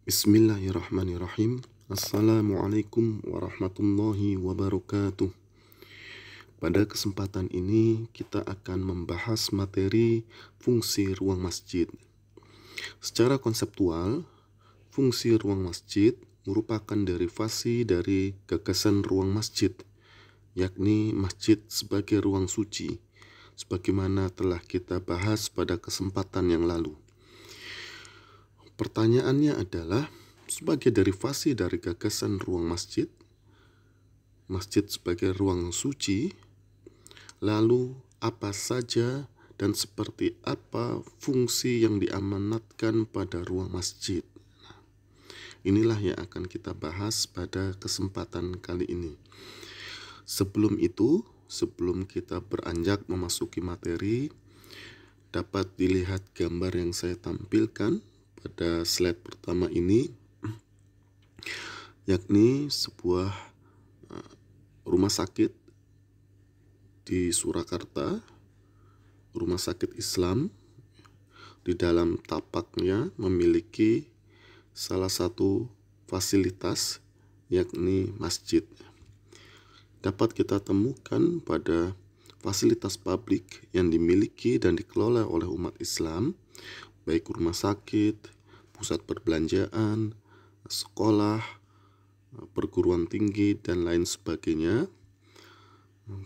Bismillahirrahmanirrahim. Assalamualaikum warahmatullahi wabarakatuh. Pada kesempatan ini kita akan membahas materi fungsi ruang masjid. Secara konseptual, fungsi ruang masjid merupakan derivasi dari gagasan ruang masjid, yakni masjid sebagai ruang suci, sebagaimana telah kita bahas pada kesempatan yang lalu. Pertanyaannya adalah, sebagai derivasi dari gagasan ruang masjid, masjid sebagai ruang suci, lalu apa saja dan seperti apa fungsi yang diamanatkan pada ruang masjid? Inilah yang akan kita bahas pada kesempatan kali ini. Sebelum itu, sebelum kita beranjak memasuki materi, dapat dilihat gambar yang saya tampilkan pada slide pertama ini, yakni sebuah rumah sakit di Surakarta, rumah sakit Islam. Di dalam tapaknya memiliki salah satu fasilitas, yakni masjid. Dapat kita temukan pada fasilitas publik yang dimiliki dan dikelola oleh umat Islam, baik rumah sakit, pusat perbelanjaan, sekolah, perguruan tinggi, dan lain sebagainya,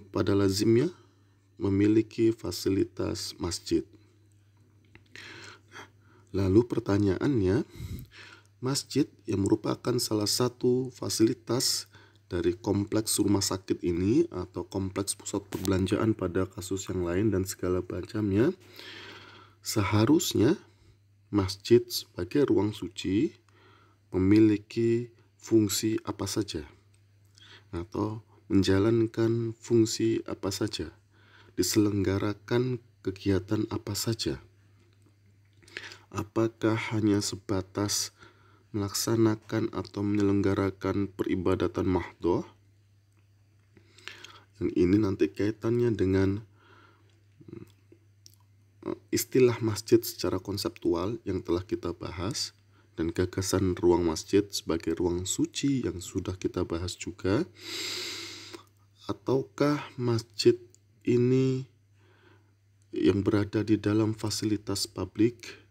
pada lazimnya memiliki fasilitas masjid. Lalu pertanyaannya, masjid yang merupakan salah satu fasilitas dari kompleks rumah sakit ini atau kompleks pusat perbelanjaan pada kasus yang lain dan segala macamnya, seharusnya masjid sebagai ruang suci memiliki fungsi apa saja atau menjalankan fungsi apa saja, diselenggarakan kegiatan apa saja. Apakah hanya sebatas melaksanakan atau menyelenggarakan peribadatan mahdhah? Yang ini nanti kaitannya dengan istilah masjid secara konseptual yang telah kita bahas, dan gagasan ruang masjid sebagai ruang suci yang sudah kita bahas juga. Ataukah masjid ini yang berada di dalam fasilitas publik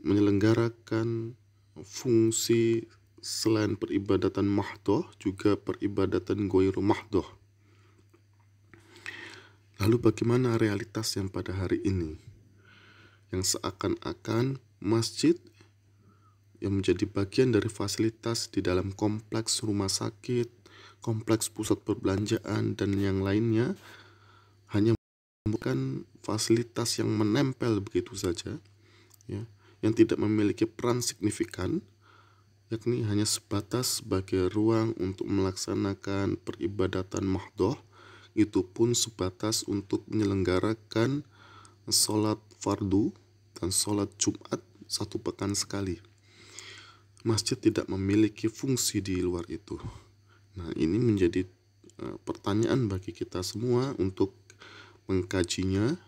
menyelenggarakan fungsi selain peribadatan mahdhah juga peribadatan ghairu mahdhah? Lalu bagaimana realitas yang pada hari ini, yang seakan-akan masjid yang menjadi bagian dari fasilitas di dalam kompleks rumah sakit, kompleks pusat perbelanjaan, dan yang lainnya hanya bukan fasilitas yang menempel begitu saja, ya, yang tidak memiliki peran signifikan, yakni hanya sebatas sebagai ruang untuk melaksanakan peribadatan mahdhah, itu pun sebatas untuk menyelenggarakan sholat fardu dan sholat Jumat satu pekan sekali. Masjid tidak memiliki fungsi di luar itu. Nah, ini menjadi pertanyaan bagi kita semua untuk mengkajinya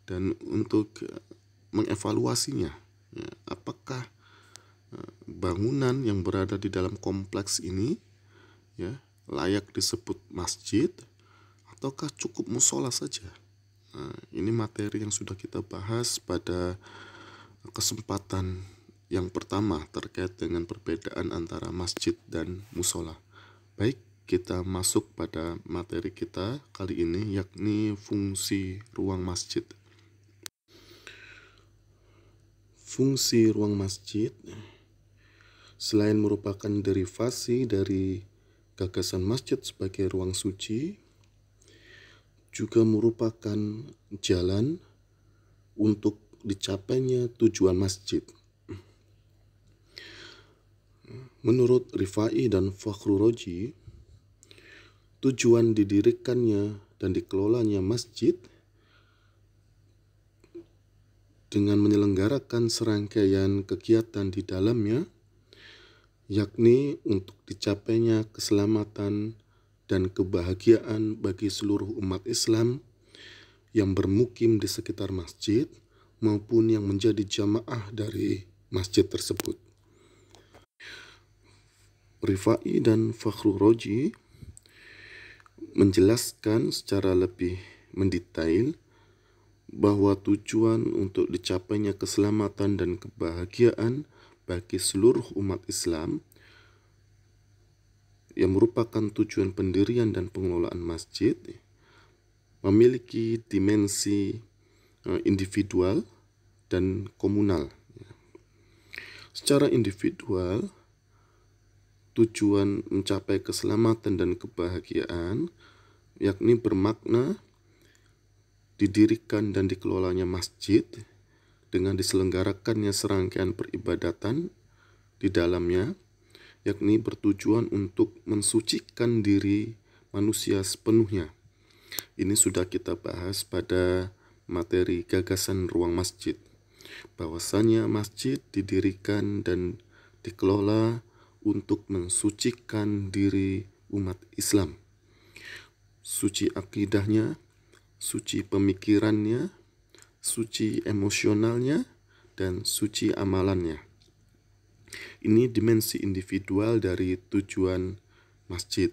dan untuk mengevaluasinya. Ya, apakah bangunan yang berada di dalam kompleks ini, ya, layak disebut masjid ataukah cukup musola saja? Nah, ini materi yang sudah kita bahas pada kesempatan yang pertama terkait dengan perbedaan antara masjid dan musola. Baik, kita masuk pada materi kita kali ini, yakni fungsi ruang masjid. Fungsi ruang masjid selain merupakan derivasi dari gagasan masjid sebagai ruang suci, juga merupakan jalan untuk dicapainya tujuan masjid. Menurut Rifai dan Fakhrur Razi, tujuan didirikannya dan dikelolanya masjid dengan menyelenggarakan serangkaian kegiatan di dalamnya, yakni untuk dicapainya keselamatan dan kebahagiaan bagi seluruh umat Islam yang bermukim di sekitar masjid maupun yang menjadi jamaah dari masjid tersebut. Rifai dan Fakhrul Razi menjelaskan secara lebih mendetail bahwa tujuan untuk dicapainya keselamatan dan kebahagiaan bagi seluruh umat Islam yang merupakan tujuan pendirian dan pengelolaan masjid memiliki dimensi individual dan komunal. Secara individual, tujuan mencapai keselamatan dan kebahagiaan yakni bermakna didirikan dan dikelolanya masjid dengan diselenggarakannya serangkaian peribadatan di dalamnya, yakni bertujuan untuk mensucikan diri manusia sepenuhnya. Ini sudah kita bahas pada materi gagasan ruang masjid, bahwasanya masjid didirikan dan dikelola untuk mensucikan diri umat Islam. Suci akidahnya, suci pemikirannya, suci emosionalnya, dan suci amalannya. Ini dimensi individual dari tujuan masjid.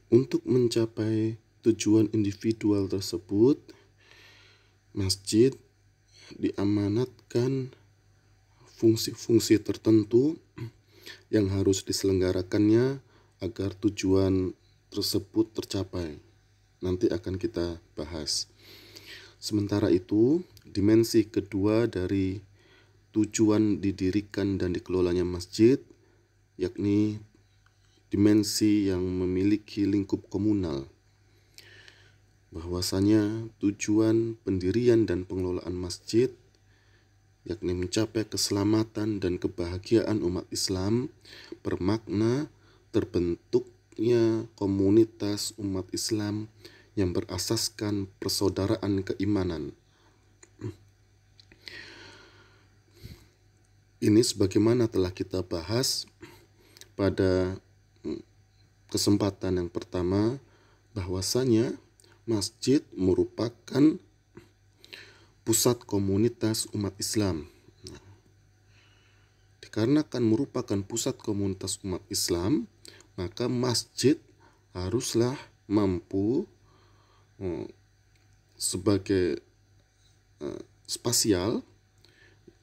Untuk mencapai tujuan individual tersebut, masjid diamanatkan fungsi-fungsi tertentu yang harus diselenggarakannya agar tujuan tersebut tercapai. Nanti akan kita bahas. Sementara itu, dimensi kedua dari tujuan didirikan dan dikelolanya masjid, yakni dimensi yang memiliki lingkup komunal. Bahwasanya tujuan pendirian dan pengelolaan masjid, yakni mencapai keselamatan dan kebahagiaan umat Islam, bermakna terbentuknya komunitas umat Islam yang berasaskan persaudaraan keimanan. Ini sebagaimana telah kita bahas pada kesempatan yang pertama, bahwasanya masjid merupakan pusat komunitas umat Islam. Dikarenakan merupakan pusat komunitas umat Islam, maka masjid haruslah mampu sebagai spasial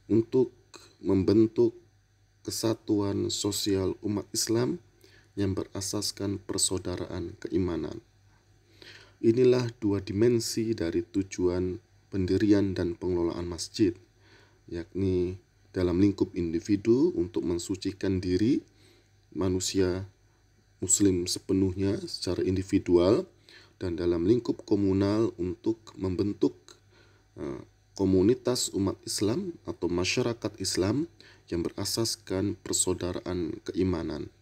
untuk membentuk kesatuan sosial umat Islam yang berasaskan persaudaraan keimanan. Inilah dua dimensi dari tujuan pendirian dan pengelolaan masjid, yakni dalam lingkup individu untuk mensucikan diri manusia muslim sepenuhnya secara individual, dan dalam lingkup komunal untuk membentuk komunitas umat Islam atau masyarakat Islam yang berasaskan persaudaraan keimanan.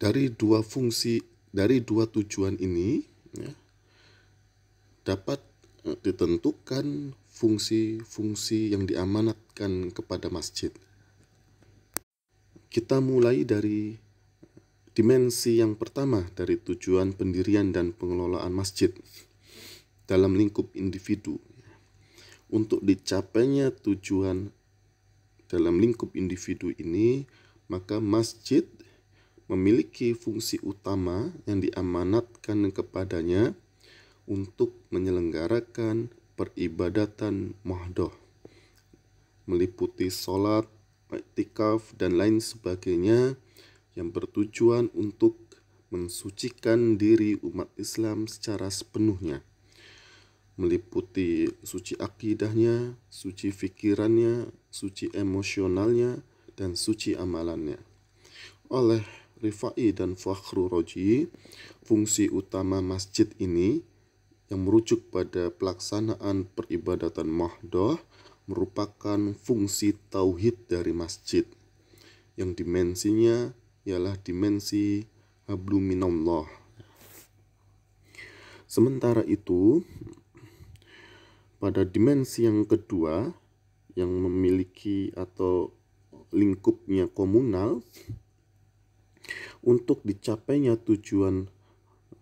Dari dua tujuan ini dapat ditentukan fungsi-fungsi yang diamanatkan kepada masjid. Kita mulai dari dimensi yang pertama dari tujuan pendirian dan pengelolaan masjid dalam lingkup individu. Untuk dicapainya tujuan dalam lingkup individu ini, maka masjid memiliki fungsi utama yang diamanatkan kepadanya untuk menyelenggarakan peribadatan mahdoh, meliputi sholat, iktikaf, dan lain sebagainya yang bertujuan untuk mensucikan diri umat Islam secara sepenuhnya, meliputi suci akidahnya, suci fikirannya, suci emosionalnya, dan suci amalannya. Oleh Rifai dan Fakhrul Razi, fungsi utama masjid ini yang merujuk pada pelaksanaan peribadatan mahdoh merupakan fungsi tauhid dari masjid, yang dimensinya ialah dimensi hablum minallah. Sementara itu, pada dimensi yang kedua yang memiliki atau lingkupnya komunal, untuk dicapainya tujuan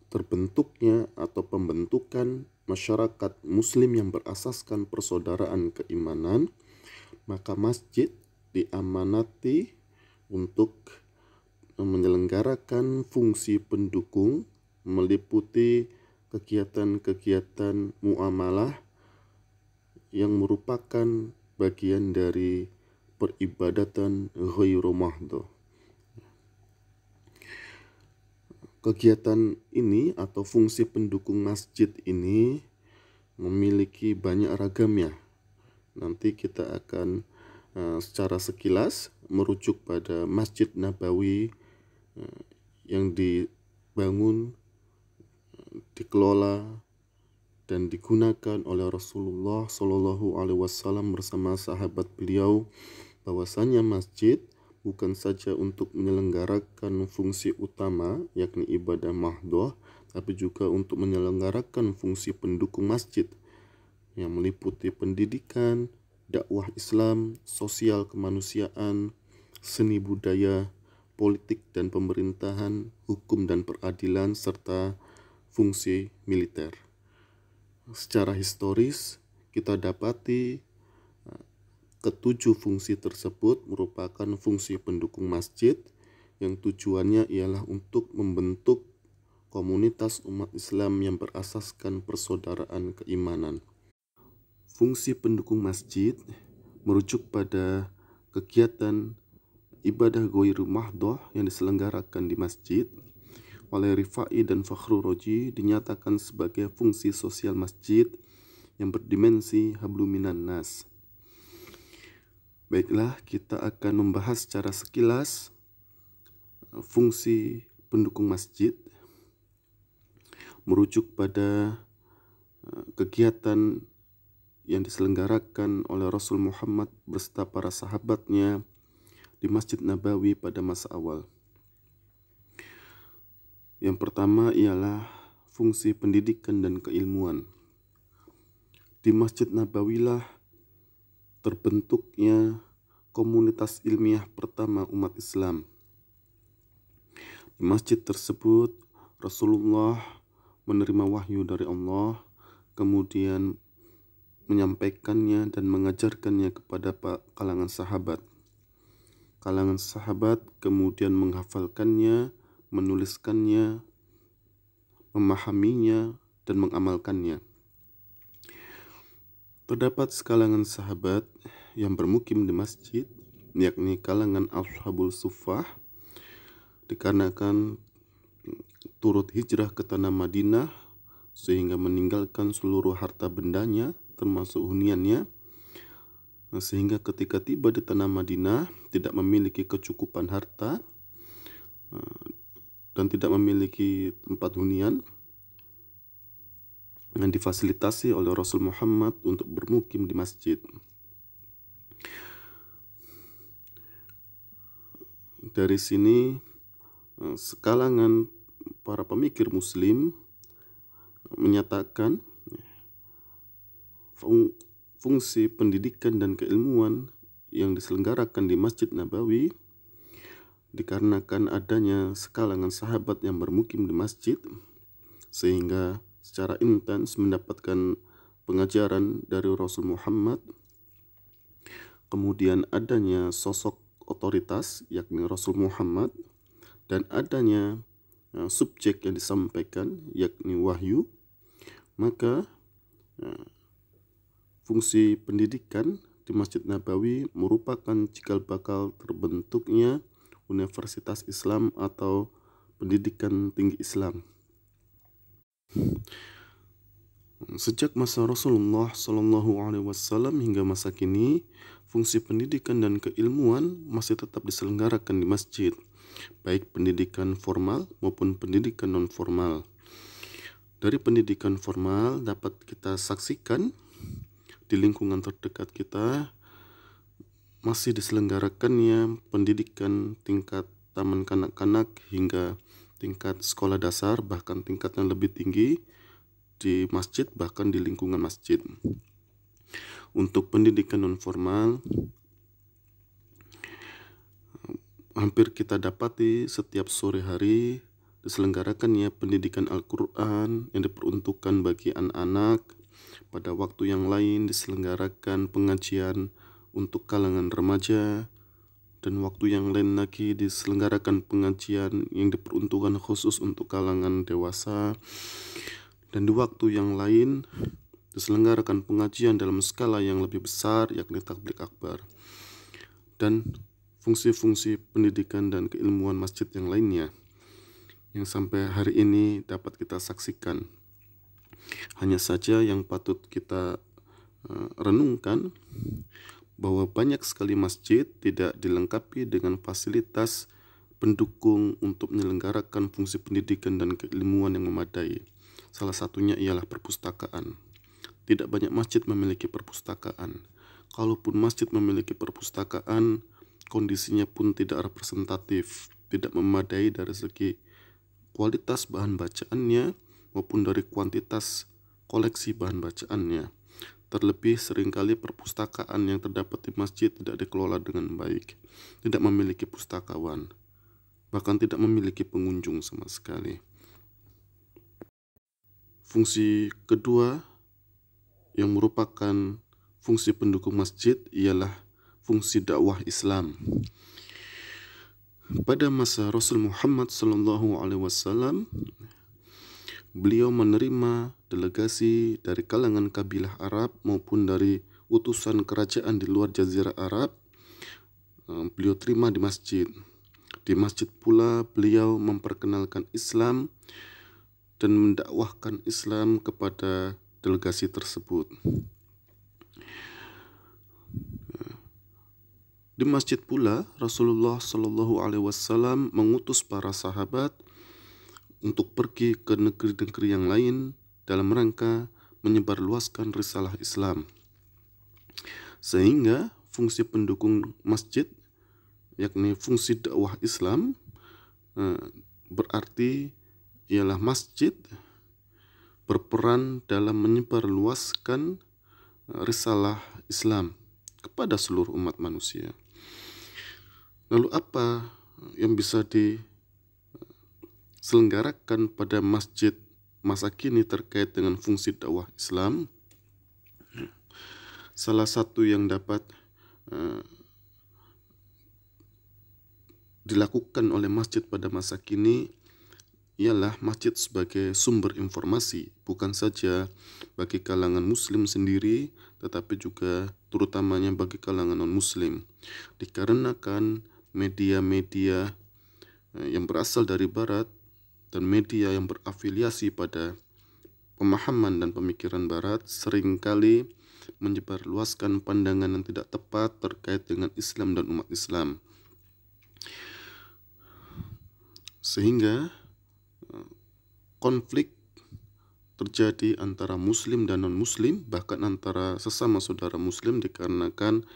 terbentuknya atau pembentukan masyarakat muslim yang berasaskan persaudaraan keimanan, Maka masjid diamanati untuk menyelenggarakan fungsi pendukung meliputi kegiatan-kegiatan muamalah yang merupakan bagian dari peribadatan ghairu mahdhah. Kegiatan ini atau fungsi pendukung masjid ini memiliki banyak ragamnya. Nanti kita akan secara sekilas merujuk pada Masjid Nabawi yang dibangun, dikelola, dan digunakan oleh Rasulullah Shallallahu Alaihi Wasallam bersama sahabat beliau, bahwasanya masjid bukan saja untuk menyelenggarakan fungsi utama yakni ibadah mahdhah, tapi juga untuk menyelenggarakan fungsi pendukung masjid yang meliputi pendidikan, dakwah Islam, sosial kemanusiaan, seni budaya, politik dan pemerintahan, hukum dan peradilan, serta fungsi militer. Secara historis kita dapati ketujuh fungsi tersebut merupakan fungsi pendukung masjid yang tujuannya ialah untuk membentuk komunitas umat Islam yang berasaskan persaudaraan keimanan. Fungsi pendukung masjid merujuk pada kegiatan ibadah ghairu mahdhah yang diselenggarakan di masjid. Oleh Rifai dan Fakhrur Raji dinyatakan sebagai fungsi sosial masjid yang berdimensi hablum minan nas. Baiklah, kita akan membahas secara sekilas fungsi pendukung masjid merujuk pada kegiatan yang diselenggarakan oleh Rasul Muhammad beserta para sahabatnya di Masjid Nabawi pada masa awal. Yang pertama ialah fungsi pendidikan dan keilmuan. Di Masjid Nabawilah terbentuknya komunitas ilmiah pertama umat Islam. Di masjid tersebut Rasulullah menerima wahyu dari Allah, kemudian menyampaikannya dan mengajarkannya kepada kalangan sahabat. Kalangan sahabat kemudian menghafalkannya, menuliskannya, memahaminya, dan mengamalkannya. Terdapat sekalangan sahabat yang bermukim di masjid, yakni kalangan Ashabul Suffah, dikarenakan turut hijrah ke tanah Madinah sehingga meninggalkan seluruh harta bendanya termasuk huniannya, sehingga ketika tiba di tanah Madinah tidak memiliki kecukupan harta dan tidak memiliki tempat hunian yang difasilitasi oleh Rasul Muhammad untuk bermukim di masjid. Dari sini sekalangan para pemikir muslim menyatakan fungsi pendidikan dan keilmuan yang diselenggarakan di Masjid Nabawi dikarenakan adanya sekalangan sahabat yang bermukim di masjid sehingga secara intens mendapatkan pengajaran dari Rasul Muhammad. Kemudian adanya sosok otoritas yakni Rasul Muhammad dan adanya subjek yang disampaikan yakni wahyu, maka fungsi pendidikan di Masjid Nabawi merupakan cikal bakal terbentuknya Universitas Islam atau pendidikan tinggi Islam. Sejak masa Rasulullah Shallallahu Alaihi Wasallam hingga masa kini, fungsi pendidikan dan keilmuan masih tetap diselenggarakan di masjid, baik pendidikan formal maupun pendidikan non formal. Dari pendidikan formal dapat kita saksikan di lingkungan terdekat kita masih diselenggarakannya pendidikan tingkat taman kanak-kanak hingga tingkat sekolah dasar, bahkan tingkat yang lebih tinggi di masjid, bahkan di lingkungan masjid. Untuk pendidikan non formal hampir kita dapati setiap sore hari diselenggarakannya pendidikan Al-Quran yang diperuntukkan bagi anak-anak. Pada waktu yang lain diselenggarakan pengajian untuk kalangan remaja, dan waktu yang lain lagi diselenggarakan pengajian yang diperuntukkan khusus untuk kalangan dewasa, dan di waktu yang lain diselenggarakan pengajian dalam skala yang lebih besar, yakni tabligh akbar, dan fungsi-fungsi pendidikan dan keilmuan masjid yang lainnya yang sampai hari ini dapat kita saksikan. Hanya saja yang patut kita renungkan bahwa banyak sekali masjid tidak dilengkapi dengan fasilitas pendukung untuk menyelenggarakan fungsi pendidikan dan keilmuan yang memadai. Salah satunya ialah perpustakaan. Tidak banyak masjid memiliki perpustakaan. Kalaupun masjid memiliki perpustakaan, kondisinya pun tidak representatif, tidak memadai dari segi kualitas bahan bacaannya maupun dari kuantitas koleksi bahan bacaannya. Terlebih seringkali perpustakaan yang terdapat di masjid tidak dikelola dengan baik, tidak memiliki pustakawan, bahkan tidak memiliki pengunjung sama sekali. Fungsi kedua yang merupakan fungsi pendukung masjid ialah fungsi dakwah Islam. Pada masa Rasul Muhammad SAW, beliau menerima delegasi dari kalangan kabilah Arab maupun dari utusan kerajaan di luar Jazirah Arab. Beliau terima di masjid. Di masjid pula beliau memperkenalkan Islam dan mendakwahkan Islam kepada delegasi tersebut. Di masjid pula Rasulullah SAW mengutus para sahabat untuk pergi ke negeri-negeri yang lain dalam rangka menyebarluaskan risalah Islam. Sehingga fungsi pendukung masjid, yakni fungsi dakwah Islam, berarti ialah masjid berperan dalam menyebarluaskan risalah Islam kepada seluruh umat manusia. Lalu apa yang bisa diselenggarakan pada masjid masa kini terkait dengan fungsi dakwah Islam? Salah satu yang dapat dilakukan oleh masjid pada masa kini ialah masjid sebagai sumber informasi, bukan saja bagi kalangan muslim sendiri, tetapi juga terutamanya bagi kalangan non-muslim. Dikarenakan media-media yang berasal dari barat dan media yang berafiliasi pada pemahaman dan pemikiran barat seringkali menyebarluaskan pandangan yang tidak tepat terkait dengan Islam dan umat Islam. Sehingga konflik terjadi antara muslim dan non-muslim, bahkan antara sesama saudara muslim, dikarenakan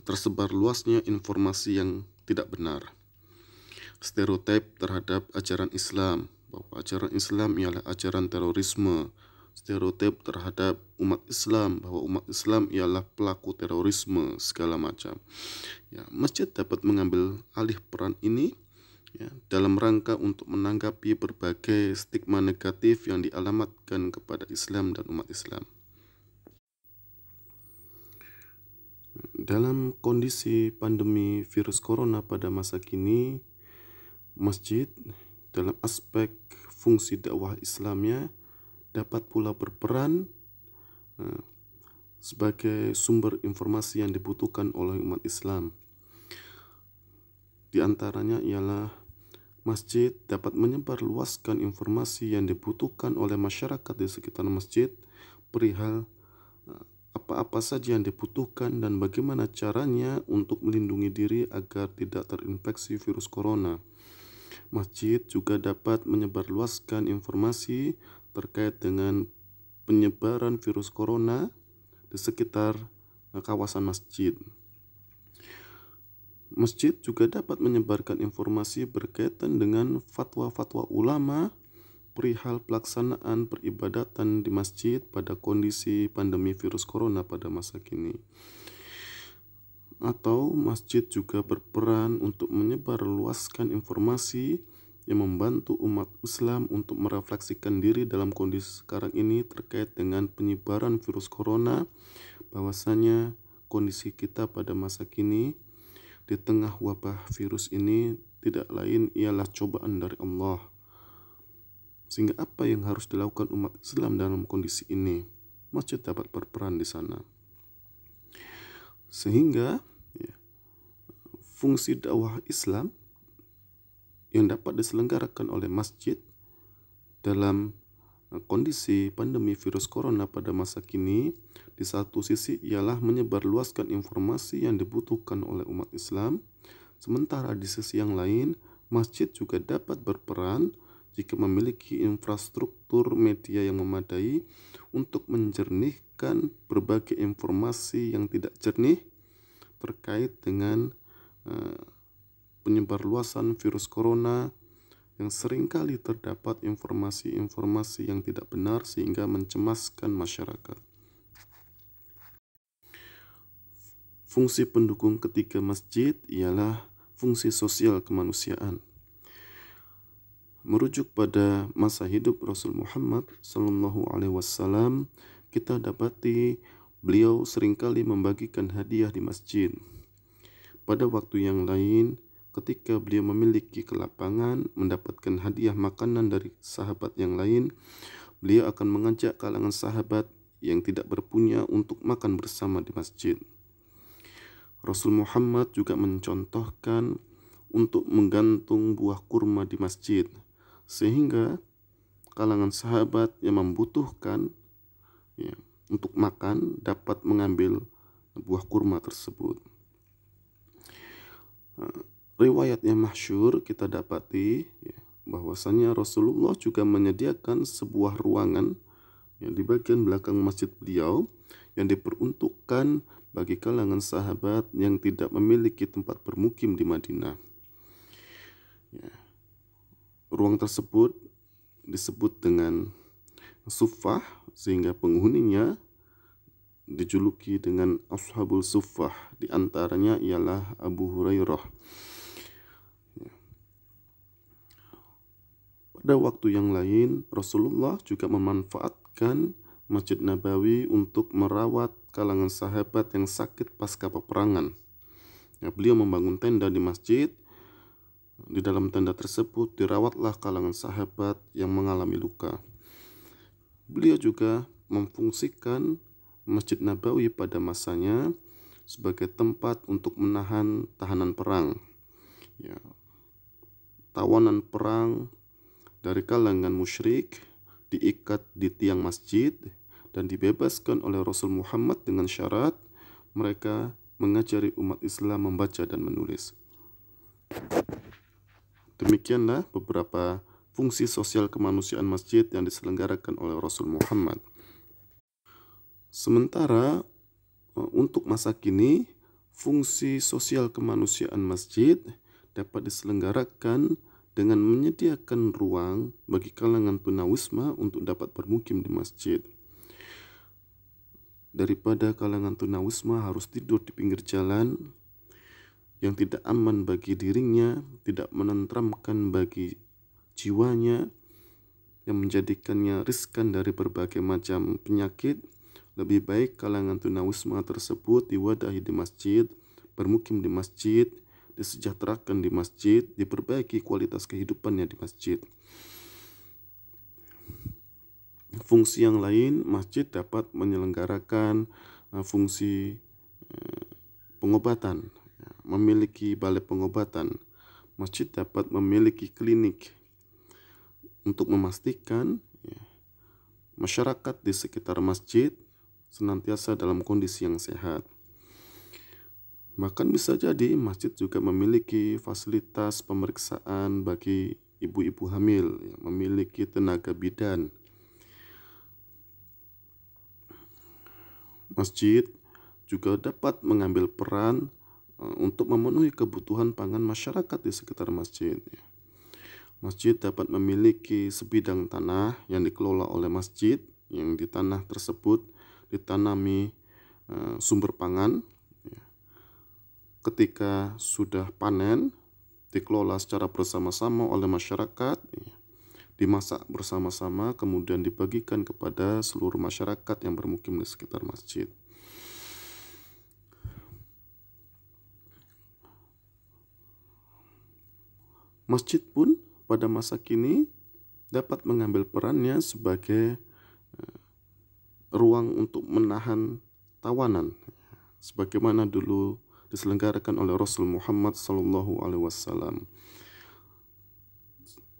tersebar luasnya informasi yang tidak benar. Stereotip terhadap ajaran Islam, bahwa ajaran Islam ialah ajaran terorisme. Stereotip terhadap umat Islam, bahwa umat Islam ialah pelaku terorisme, segala macam. Ya, masjid dapat mengambil alih peran ini dalam rangka untuk menanggapi berbagai stigma negatif yang dialamatkan kepada Islam dan umat Islam. Dalam kondisi pandemi virus corona pada masa kini, masjid dalam aspek fungsi dakwah Islamnya dapat pula berperan sebagai sumber informasi yang dibutuhkan oleh umat Islam. Di antaranya ialah masjid dapat menyebarluaskan informasi yang dibutuhkan oleh masyarakat di sekitar masjid perihal apa-apa saja yang dibutuhkan dan bagaimana caranya untuk melindungi diri agar tidak terinfeksi virus corona. Masjid juga dapat menyebarluaskan informasi terkait dengan penyebaran virus corona di sekitar kawasan masjid. Masjid juga dapat menyebarkan informasi berkaitan dengan fatwa-fatwa ulama perihal pelaksanaan peribadatan di masjid pada kondisi pandemi virus corona pada masa kini. Atau masjid juga berperan untuk menyebarluaskan informasi yang membantu umat Islam untuk merefleksikan diri dalam kondisi sekarang ini terkait dengan penyebaran virus corona, bahwasanya kondisi kita pada masa kini di tengah wabah virus ini tidak lain ialah cobaan dari Allah. Sehingga apa yang harus dilakukan umat Islam dalam kondisi ini? Masjid dapat berperan di sana. Sehingga fungsi dakwah Islam yang dapat diselenggarakan oleh masjid dalam kondisi pandemi virus corona pada masa kini, di satu sisi ialah menyebarluaskan informasi yang dibutuhkan oleh umat Islam, sementara di sisi yang lain, masjid juga dapat berperan jika memiliki infrastruktur media yang memadai untuk menjernihkan berbagai informasi yang tidak jernih terkait dengan penyebarluasan virus corona, yang seringkali terdapat informasi-informasi yang tidak benar sehingga mencemaskan masyarakat. Fungsi pendukung ketiga masjid ialah fungsi sosial kemanusiaan. Merujuk pada masa hidup Rasul Muhammad SAW, kita dapati beliau seringkali membagikan hadiah di masjid. Pada waktu yang lain, ketika beliau memiliki kelapangan mendapatkan hadiah makanan dari sahabat yang lain, beliau akan mengajak kalangan sahabat yang tidak berpunya untuk makan bersama di masjid. Rasul Muhammad juga mencontohkan untuk menggantung buah kurma di masjid, sehingga kalangan sahabat yang membutuhkan untuk makan dapat mengambil buah kurma tersebut. Riwayat yang masyhur kita dapati bahwasanya Rasulullah juga menyediakan sebuah ruangan di bagian belakang masjid beliau yang diperuntukkan bagi kalangan sahabat yang tidak memiliki tempat bermukim di Madinah. Ruang tersebut disebut dengan suffah, sehingga penghuninya dijuluki dengan Ashabul Suffah. Di antaranya ialah Abu Hurairah. Pada waktu yang lain, Rasulullah juga memanfaatkan Masjid Nabawi untuk merawat kalangan sahabat yang sakit pasca peperangan. Beliau membangun tenda di masjid. Di dalam tenda tersebut dirawatlah kalangan sahabat yang mengalami luka. Beliau juga memfungsikan Masjid Nabawi pada masanya sebagai tempat untuk menahan tahanan perang. Tawanan perang dari kalangan musyrik diikat di tiang masjid dan dibebaskan oleh Rasul Muhammad dengan syarat mereka mengajari umat Islam membaca dan menulis. Demikianlah beberapa fungsi sosial kemanusiaan masjid yang diselenggarakan oleh Rasul Muhammad. Sementara untuk masa kini, fungsi sosial kemanusiaan masjid dapat diselenggarakan dengan menyediakan ruang bagi kalangan tunawisma untuk dapat bermukim di masjid. Daripada kalangan tunawisma harus tidur di pinggir jalan yang tidak aman bagi dirinya, tidak menenteramkan bagi jiwanya, yang menjadikannya riskan dari berbagai macam penyakit, lebih baik kalangan tunawisma tersebut diwadahi di masjid, bermukim di masjid, disejahterakan di masjid, diperbaiki kualitas kehidupannya di masjid. Fungsi yang lain, masjid dapat menyelenggarakan fungsi pengobatan, memiliki balai pengobatan. Masjid dapat memiliki klinik untuk memastikan masyarakat di sekitar masjid senantiasa dalam kondisi yang sehat. Bahkan bisa jadi masjid juga memiliki fasilitas pemeriksaan bagi ibu-ibu hamil, memiliki tenaga bidan. Masjid juga dapat mengambil peran untuk memenuhi kebutuhan pangan masyarakat di sekitar masjid. Masjid dapat memiliki sebidang tanah yang dikelola oleh masjid, yang di tanah tersebut ditanami sumber pangan. Ketika sudah panen, dikelola secara bersama-sama oleh masyarakat, dimasak bersama-sama, kemudian dibagikan kepada seluruh masyarakat yang bermukim di sekitar masjid. Masjid pun pada masa kini dapat mengambil perannya sebagai ruang untuk menahan tawanan, sebagaimana dulu diselenggarakan oleh Rasul Muhammad SAW.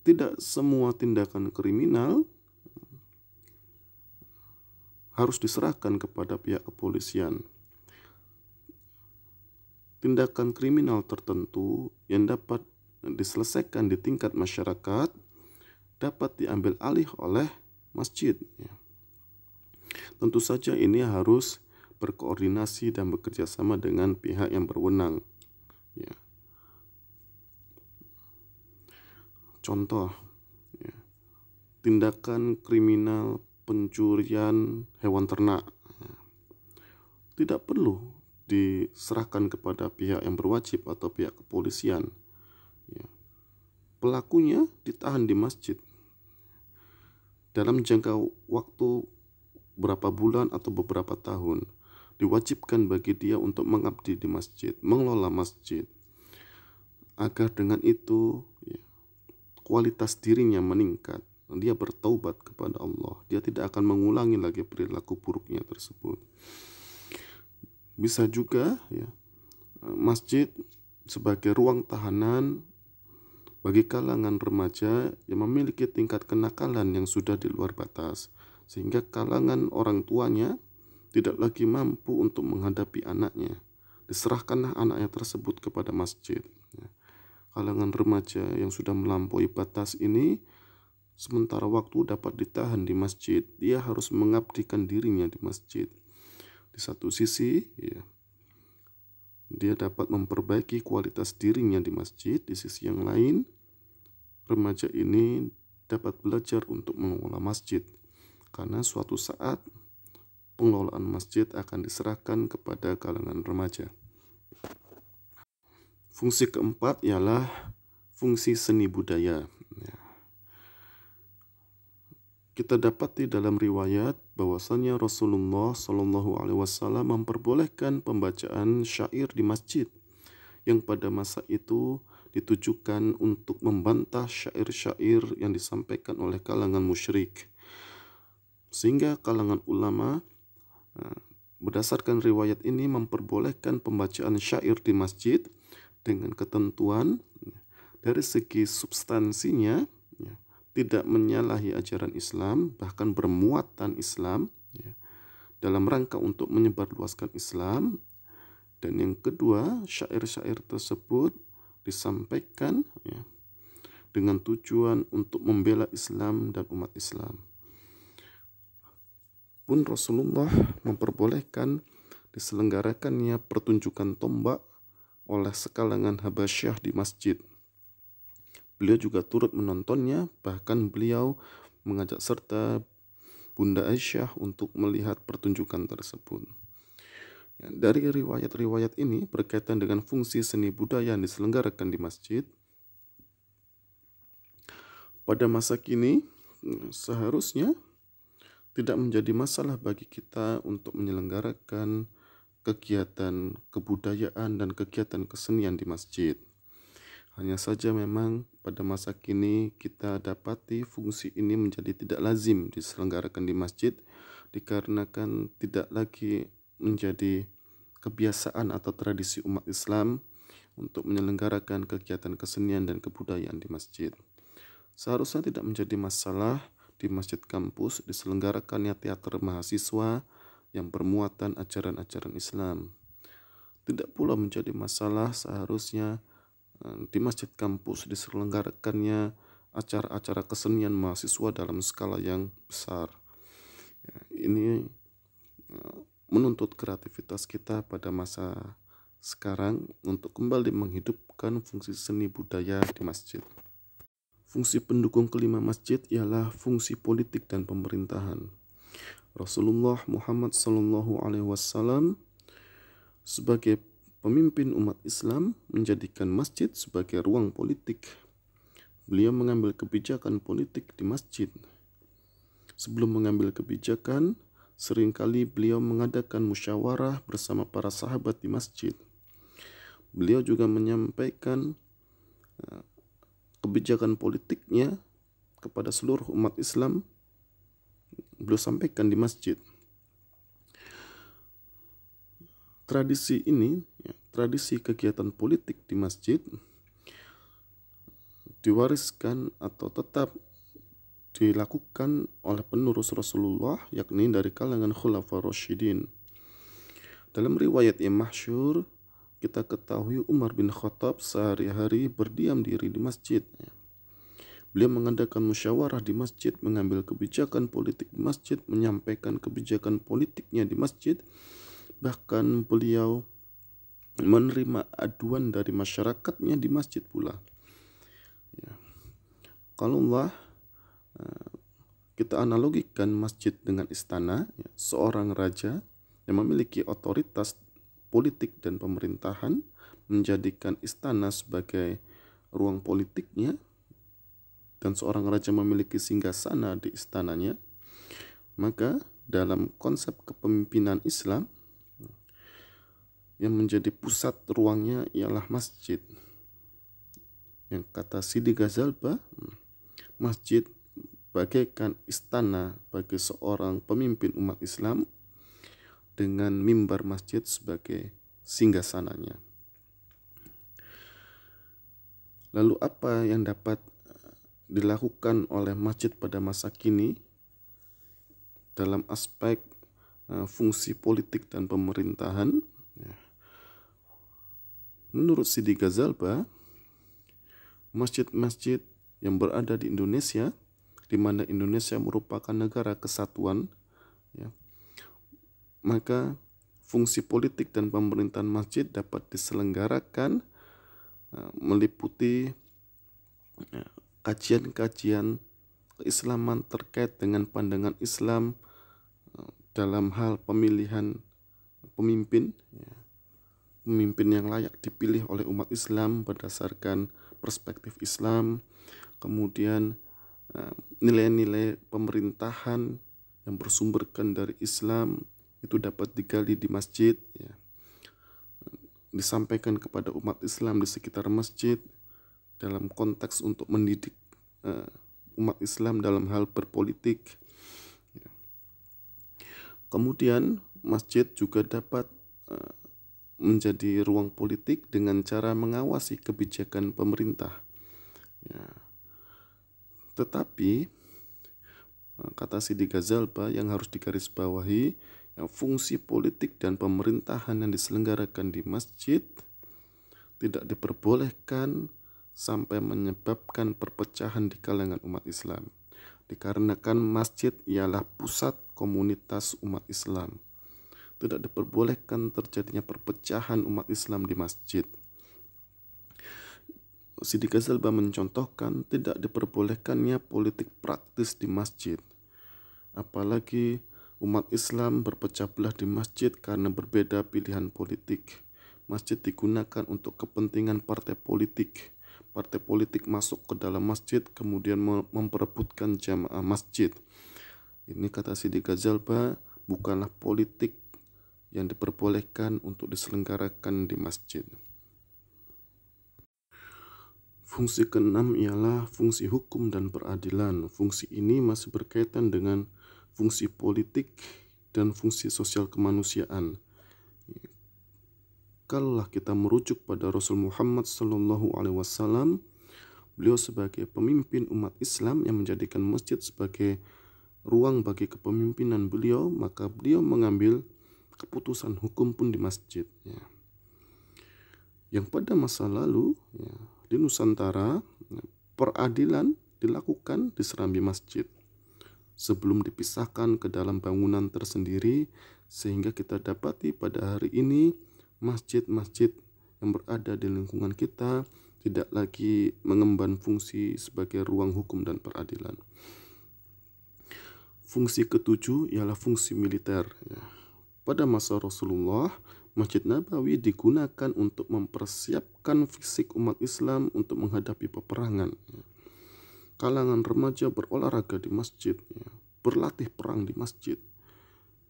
Tidak semua tindakan kriminal harus diserahkan kepada pihak kepolisian. Tindakan kriminal tertentu yang dapat diselesaikan di tingkat masyarakat dapat diambil alih oleh masjid. Tentu saja ini harus berkoordinasi dan bekerja sama dengan pihak yang berwenang. Contoh, tindakan kriminal pencurian hewan ternak tidak perlu diserahkan kepada pihak yang berwajib atau pihak kepolisian. Pelakunya ditahan di masjid dalam jangka waktu berapa bulan atau beberapa tahun. Diwajibkan bagi dia untuk mengabdi di masjid, mengelola masjid, agar dengan itu kualitas dirinya meningkat. Dia bertaubat kepada Allah. Dia tidak akan mengulangi lagi perilaku buruknya tersebut. Bisa juga masjid sebagai ruang tahanan bagi kalangan remaja yang memiliki tingkat kenakalan yang sudah di luar batas, sehingga kalangan orang tuanya tidak lagi mampu untuk menghadapi anaknya. Diserahkanlah anaknya tersebut kepada masjid. Kalangan remaja yang sudah melampaui batas ini sementara waktu dapat ditahan di masjid. Dia harus mengabdikan dirinya di masjid. Di satu sisi, dia dapat memperbaiki kualitas dirinya di masjid. Di sisi yang lain, remaja ini dapat belajar untuk mengelola masjid, karena suatu saat pengelolaan masjid akan diserahkan kepada kalangan remaja. Fungsi keempat ialah fungsi seni budaya. Kita dapati dalam riwayat bahwasanya Rasulullah SAW memperbolehkan pembacaan syair di masjid, yang pada masa itu ditujukan untuk membantah syair-syair yang disampaikan oleh kalangan musyrik. Sehingga kalangan ulama berdasarkan riwayat ini memperbolehkan pembacaan syair di masjid dengan ketentuan dari segi substansinya tidak menyalahi ajaran Islam, bahkan bermuatan Islam, dalam rangka untuk menyebarluaskan Islam. Dan yang kedua, syair-syair tersebut disampaikan dengan tujuan untuk membela Islam dan umat Islam. Pun Rasulullah memperbolehkan diselenggarakannya pertunjukan tombak oleh sekalangan Habasyah di masjid. Beliau juga turut menontonnya, bahkan beliau mengajak serta Bunda Aisyah untuk melihat pertunjukan tersebut. Dari riwayat-riwayat ini berkaitan dengan fungsi seni budaya yang diselenggarakan di masjid, pada masa kini seharusnya tidak menjadi masalah bagi kita untuk menyelenggarakan kegiatan kebudayaan dan kegiatan kesenian di masjid. Hanya saja memang pada masa kini kita dapati fungsi ini menjadi tidak lazim diselenggarakan di masjid, dikarenakan tidak lagi menjadi kebiasaan atau tradisi umat Islam untuk menyelenggarakan kegiatan kesenian dan kebudayaan di masjid. Seharusnya tidak menjadi masalah di masjid kampus diselenggarakannya teater mahasiswa yang bermuatan ajaran-ajaran Islam. Tidak pula menjadi masalah seharusnya di masjid kampus diselenggarakannya acara-acara kesenian mahasiswa dalam skala yang besar. Ini menuntut kreativitas kita pada masa sekarang untuk kembali menghidupkan fungsi seni budaya di masjid. Fungsi pendukung kelima masjid ialah fungsi politik dan pemerintahan. Rasulullah Muhammad SAW sebagai pemimpin umat Islam menjadikan masjid sebagai ruang politik. Beliau mengambil kebijakan politik di masjid. Sebelum mengambil kebijakan, seringkali beliau mengadakan musyawarah bersama para sahabat di masjid. Beliau juga menyampaikan kebijakan politiknya kepada seluruh umat Islam beliau sampaikan di masjid. Tradisi ini, tradisi kegiatan politik di masjid diwariskan atau tetap dilakukan oleh penerus Rasulullah, yakni dari kalangan Khulafaur Rasyidin. Dalam riwayat yang masyhur, kita ketahui Umar bin Khattab sehari-hari berdiam diri di masjid. Beliau mengadakan musyawarah di masjid, mengambil kebijakan politik di masjid, menyampaikan kebijakan politiknya di masjid. Bahkan beliau menerima aduan dari masyarakatnya di masjid pula. Kalau kita analogikan masjid dengan istana, seorang raja yang memiliki otoritas politik dan pemerintahan menjadikan istana sebagai ruang politiknya, dan seorang raja memiliki singgasana di istananya, maka dalam konsep kepemimpinan Islam yang menjadi pusat ruangnya ialah masjid. Yang kata Sidi Ghazalba, masjid bagaikan istana bagi seorang pemimpin umat Islam dengan mimbar masjid sebagai singgasananya. Lalu apa yang dapat dilakukan oleh masjid pada masa kini dalam aspek fungsi politik dan pemerintahan? Menurut Sidi Ghazalba, masjid-masjid yang berada di Indonesia, di mana Indonesia merupakan negara kesatuan, maka fungsi politik dan pemerintahan masjid dapat diselenggarakan meliputi kajian-kajian keislaman terkait dengan pandangan Islam dalam hal pemilihan pemimpin, pemimpin yang layak dipilih oleh umat Islam berdasarkan perspektif Islam. Kemudian nilai-nilai pemerintahan yang bersumberkan dari Islam itu dapat digali di masjid, disampaikan kepada umat Islam di sekitar masjid dalam konteks untuk mendidik umat Islam dalam hal berpolitik. Kemudian masjid juga dapat menjadi ruang politik dengan cara mengawasi kebijakan pemerintah. Tetapi kata Sidi Ghazalba yang harus digarisbawahi, fungsi politik dan pemerintahan yang diselenggarakan di masjid tidak diperbolehkan sampai menyebabkan perpecahan di kalangan umat Islam, dikarenakan masjid ialah pusat komunitas umat Islam. Tidak diperbolehkan terjadinya perpecahan umat Islam di masjid. Sidi Ghazalba mencontohkan tidak diperbolehkannya politik praktis di masjid, apalagi umat Islam berpecah belah di masjid karena berbeda pilihan politik. Masjid digunakan untuk kepentingan partai politik. Partai politik masuk ke dalam masjid kemudian memperebutkan jamaah masjid. Ini kata Sidi Ghazalba bukanlah politik yang diperbolehkan untuk diselenggarakan di masjid. Fungsi keenam ialah fungsi hukum dan peradilan. Fungsi ini masih berkaitan dengan fungsi politik dan fungsi sosial kemanusiaan. Kalaulah kita merujuk pada Rasul Muhammad SAW, beliau sebagai pemimpin umat Islam yang menjadikan masjid sebagai ruang bagi kepemimpinan beliau, maka beliau mengambil keputusan hukum pun di masjid. Yang pada masa lalu di Nusantara, peradilan dilakukan di serambi masjid sebelum dipisahkan ke dalam bangunan tersendiri, sehingga kita dapati pada hari ini masjid-masjid yang berada di lingkungan kita tidak lagi mengemban fungsi sebagai ruang hukum dan peradilan. Fungsi ketujuh ialah fungsi militer. Pada masa Rasulullah, Masjid Nabawi digunakan untuk mempersiapkan fisik umat Islam untuk menghadapi peperangan. Kalangan remaja berolahraga di masjid, berlatih perang di masjid,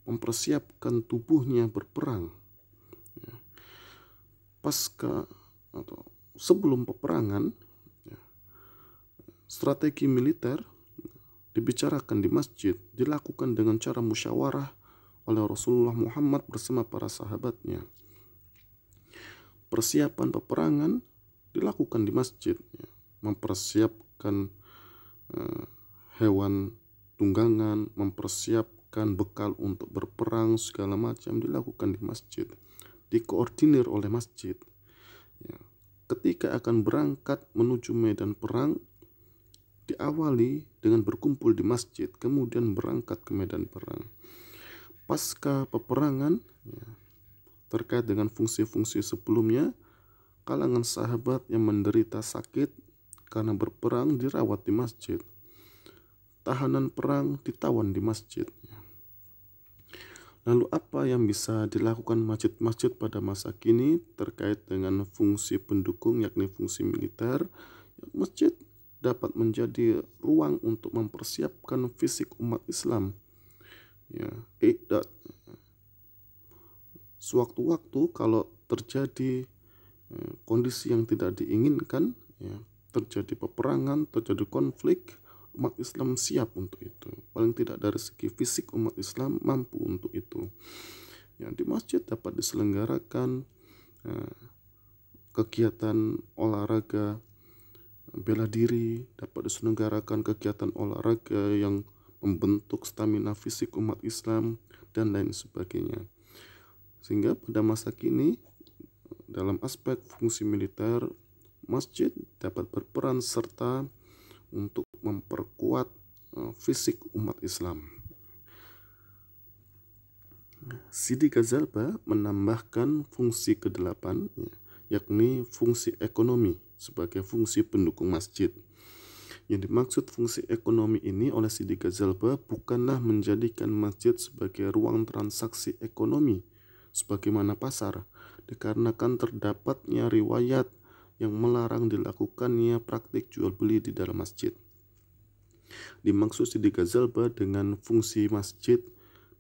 mempersiapkan tubuhnya berperang. Pasca atau sebelum peperangan, Strategi militer dibicarakan di masjid dilakukan dengan cara musyawarah oleh Rasulullah Muhammad bersama para sahabatnya. Persiapan peperangan dilakukan di masjid, mempersiapkan hewan tunggangan, mempersiapkan bekal untuk berperang, segala macam dilakukan di masjid, dikoordinir oleh masjid. Ketika akan berangkat menuju medan perang, diawali dengan berkumpul di masjid, kemudian berangkat ke medan perang. Pasca peperangan, terkait dengan fungsi-fungsi sebelumnya, kalangan sahabat yang menderita sakit karena berperang dirawat di masjid. Tahanan perang ditawan di masjid. Lalu apa yang bisa dilakukan masjid-masjid pada masa kini terkait dengan fungsi pendukung, yakni fungsi militer? Masjid dapat menjadi ruang untuk mempersiapkan fisik umat Islam. Sewaktu-waktu kalau terjadi kondisi yang tidak diinginkan, terjadi peperangan, terjadi konflik, umat Islam siap untuk itu. Paling tidak dari segi fisik umat Islam mampu untuk itu. Di masjid dapat diselenggarakan kegiatan olahraga bela diri, dapat diselenggarakan kegiatan olahraga yang membentuk stamina fisik umat Islam, dan lain sebagainya. Sehingga pada masa kini, dalam aspek fungsi militer, masjid dapat berperan serta untuk memperkuat fisik umat Islam. Sidi Ghazalba menambahkan fungsi ke-8, yakni fungsi ekonomi sebagai fungsi pendukung masjid. Yang dimaksud fungsi ekonomi ini oleh Sidi Ghazalba bukanlah menjadikan masjid sebagai ruang transaksi ekonomi sebagaimana pasar, dikarenakan terdapatnya riwayat yang melarang dilakukannya praktik jual beli di dalam masjid. Dimaksud Sidi Ghazalba dengan fungsi masjid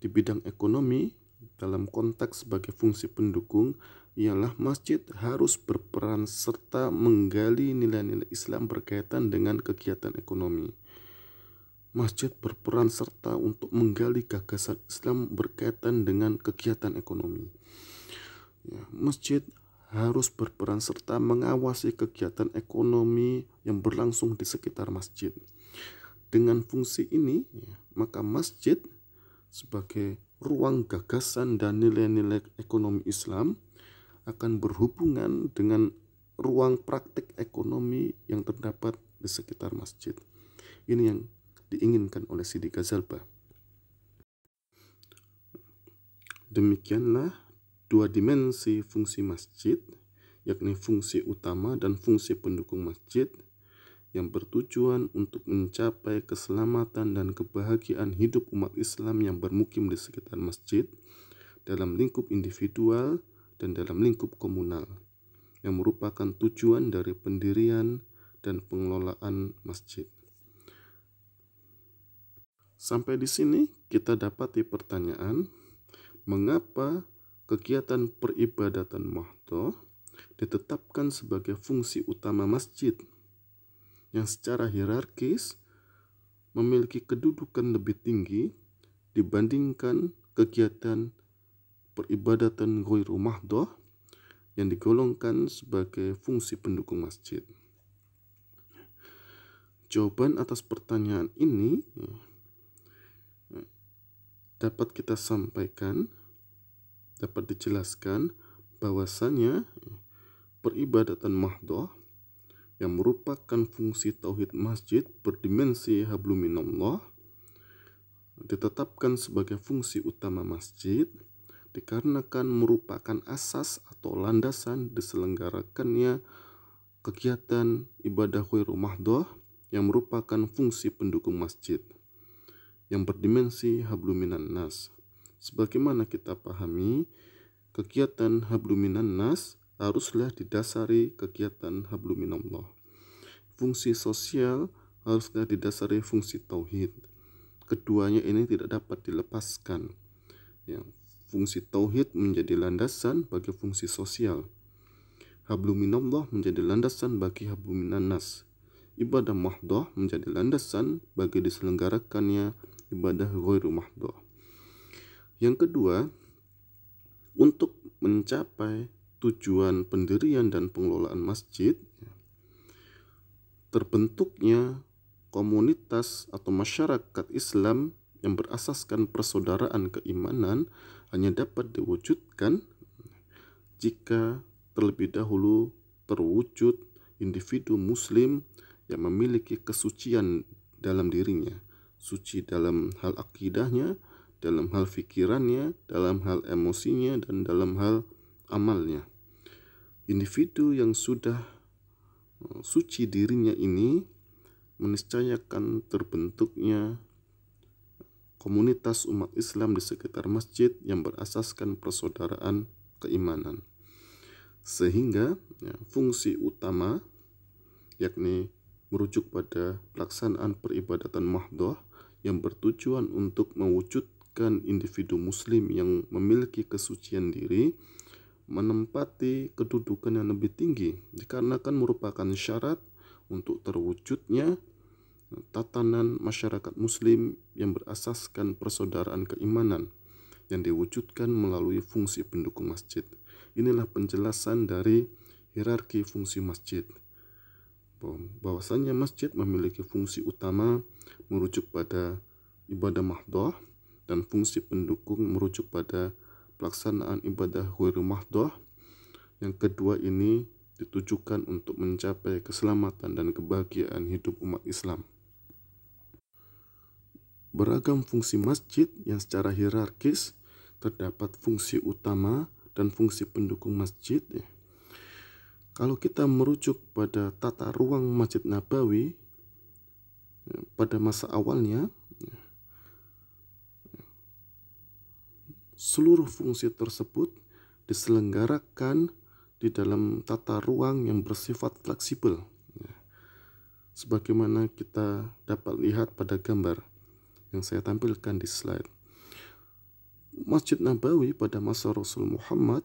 di bidang ekonomi dalam konteks sebagai fungsi pendukung ialah masjid harus berperan serta menggali nilai-nilai Islam berkaitan dengan kegiatan ekonomi. Masjid berperan serta untuk menggali gagasan Islam berkaitan dengan kegiatan ekonomi. Masjid harus berperan serta mengawasi kegiatan ekonomi yang berlangsung di sekitar masjid. Dengan fungsi ini, maka masjid sebagai ruang gagasan dan nilai-nilai ekonomi Islam akan berhubungan dengan ruang praktik ekonomi yang terdapat di sekitar masjid. Ini yang diinginkan oleh Sidi Ghazalba. Demikianlah dua dimensi fungsi masjid, yakni fungsi utama dan fungsi pendukung masjid, yang bertujuan untuk mencapai keselamatan dan kebahagiaan hidup umat Islam yang bermukim di sekitar masjid, dalam lingkup individual dan dalam lingkup komunal, yang merupakan tujuan dari pendirian dan pengelolaan masjid. Sampai di sini kita dapati pertanyaan, mengapa kegiatan peribadatan mahdhah ditetapkan sebagai fungsi utama masjid yang secara hierarkis memiliki kedudukan lebih tinggi dibandingkan kegiatan peribadatan ghairu mahdhah yang digolongkan sebagai fungsi pendukung masjid. Jawaban atas pertanyaan ini dapat kita sampaikan, dapat dijelaskan bahwasanya peribadatan mahdhah yang merupakan fungsi tauhid masjid berdimensi hablum minallah ditetapkan sebagai fungsi utama masjid dikarenakan merupakan asas atau landasan diselenggarakannya kegiatan ibadah ghairu mahdhah yang merupakan fungsi pendukung masjid yang berdimensi hablum minan nas. Sebagaimana kita pahami, kegiatan hablum minan nas haruslah didasari kegiatan hablum minallah. Fungsi sosial haruslah didasari fungsi tauhid. Keduanya ini tidak dapat dilepaskan. Fungsi tauhid menjadi landasan bagi fungsi sosial. Hablum minallah menjadi landasan bagi hablum minan nas. ibadah mahdhah menjadi landasan bagi diselenggarakannya ibadah ghairu mahdhah. Yang kedua, untuk mencapai tujuan pendirian dan pengelolaan masjid, terbentuknya komunitas atau masyarakat Islam yang berasaskan persaudaraan keimanan hanya dapat diwujudkan jika terlebih dahulu terwujud individu muslim yang memiliki kesucian dalam dirinya, suci dalam hal akidahnya, dalam hal fikirannya, dalam hal emosinya, dan dalam hal amalnya. Individu yang sudah suci dirinya ini meniscayakan terbentuknya komunitas umat Islam di sekitar masjid yang berasaskan persaudaraan keimanan. Sehingga fungsi utama yakni merujuk pada pelaksanaan peribadatan mahdhah yang bertujuan untuk mewujudkan individu muslim yang memiliki kesucian diri menempati kedudukan yang lebih tinggi dikarenakan merupakan syarat untuk terwujudnya tatanan masyarakat muslim yang berasaskan persaudaraan keimanan yang diwujudkan melalui fungsi pendukung masjid. Inilah penjelasan dari hierarki fungsi masjid. Bahwasanya masjid memiliki fungsi utama merujuk pada ibadah mahdhah dan fungsi pendukung merujuk pada pelaksanaan ibadah ghairu mahdhah. Yang kedua ini ditujukan untuk mencapai keselamatan dan kebahagiaan hidup umat Islam. Beragam fungsi masjid yang secara hierarkis terdapat fungsi utama dan fungsi pendukung masjid. Kalau kita merujuk pada tata ruang Masjid Nabawi pada masa awalnya, seluruh fungsi tersebut diselenggarakan di dalam tata ruang yang bersifat fleksibel, sebagaimana kita dapat lihat pada gambar yang saya tampilkan di slide. Masjid Nabawi pada masa Rasul Muhammad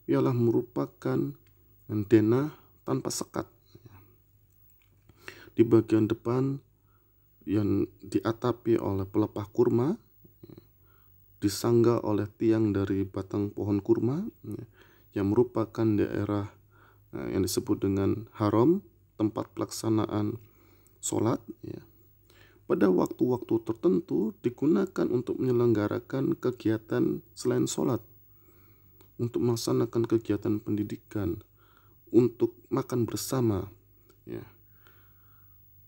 ialah merupakan denah tanpa sekat. Di bagian depan yang diatapi oleh pelepah kurma, disangga oleh tiang dari batang pohon kurma, yang merupakan daerah yang disebut dengan haram, tempat pelaksanaan sholat. Pada waktu-waktu tertentu digunakan untuk menyelenggarakan kegiatan selain sholat, untuk melaksanakan kegiatan pendidikan, untuk makan bersama.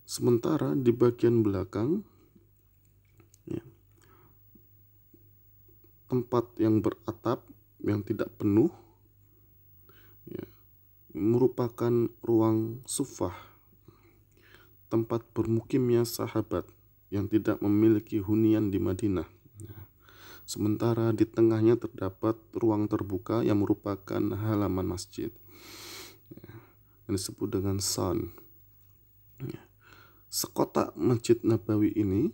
Sementara di bagian belakang, tempat yang beratap yang tidak penuh, merupakan ruang sufah, tempat bermukimnya sahabat yang tidak memiliki hunian di Madinah. Sementara di tengahnya terdapat ruang terbuka yang merupakan halaman masjid, yang disebut dengan san. Sekotak Masjid Nabawi ini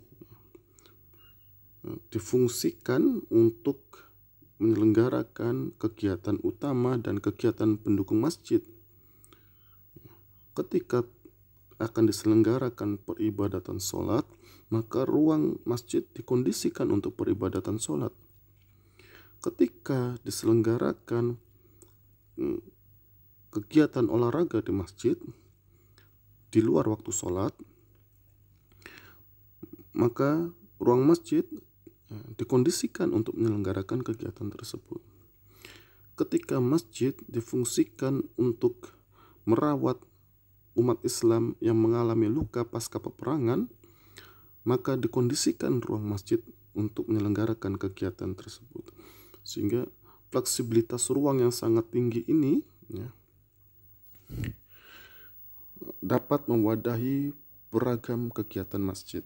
difungsikan untuk menyelenggarakan kegiatan utama dan kegiatan pendukung masjid. Ketika akan diselenggarakan peribadatan sholat, maka ruang masjid dikondisikan untuk peribadatan sholat. Ketika diselenggarakan kegiatan olahraga di masjid di luar waktu sholat, maka ruang masjid dikondisikan untuk menyelenggarakan kegiatan tersebut. Ketika masjid difungsikan untuk merawat umat Islam yang mengalami luka pasca peperangan, maka dikondisikan ruang masjid untuk menyelenggarakan kegiatan tersebut. Sehingga fleksibilitas ruang yang sangat tinggi ini dapat mewadahi beragam kegiatan masjid,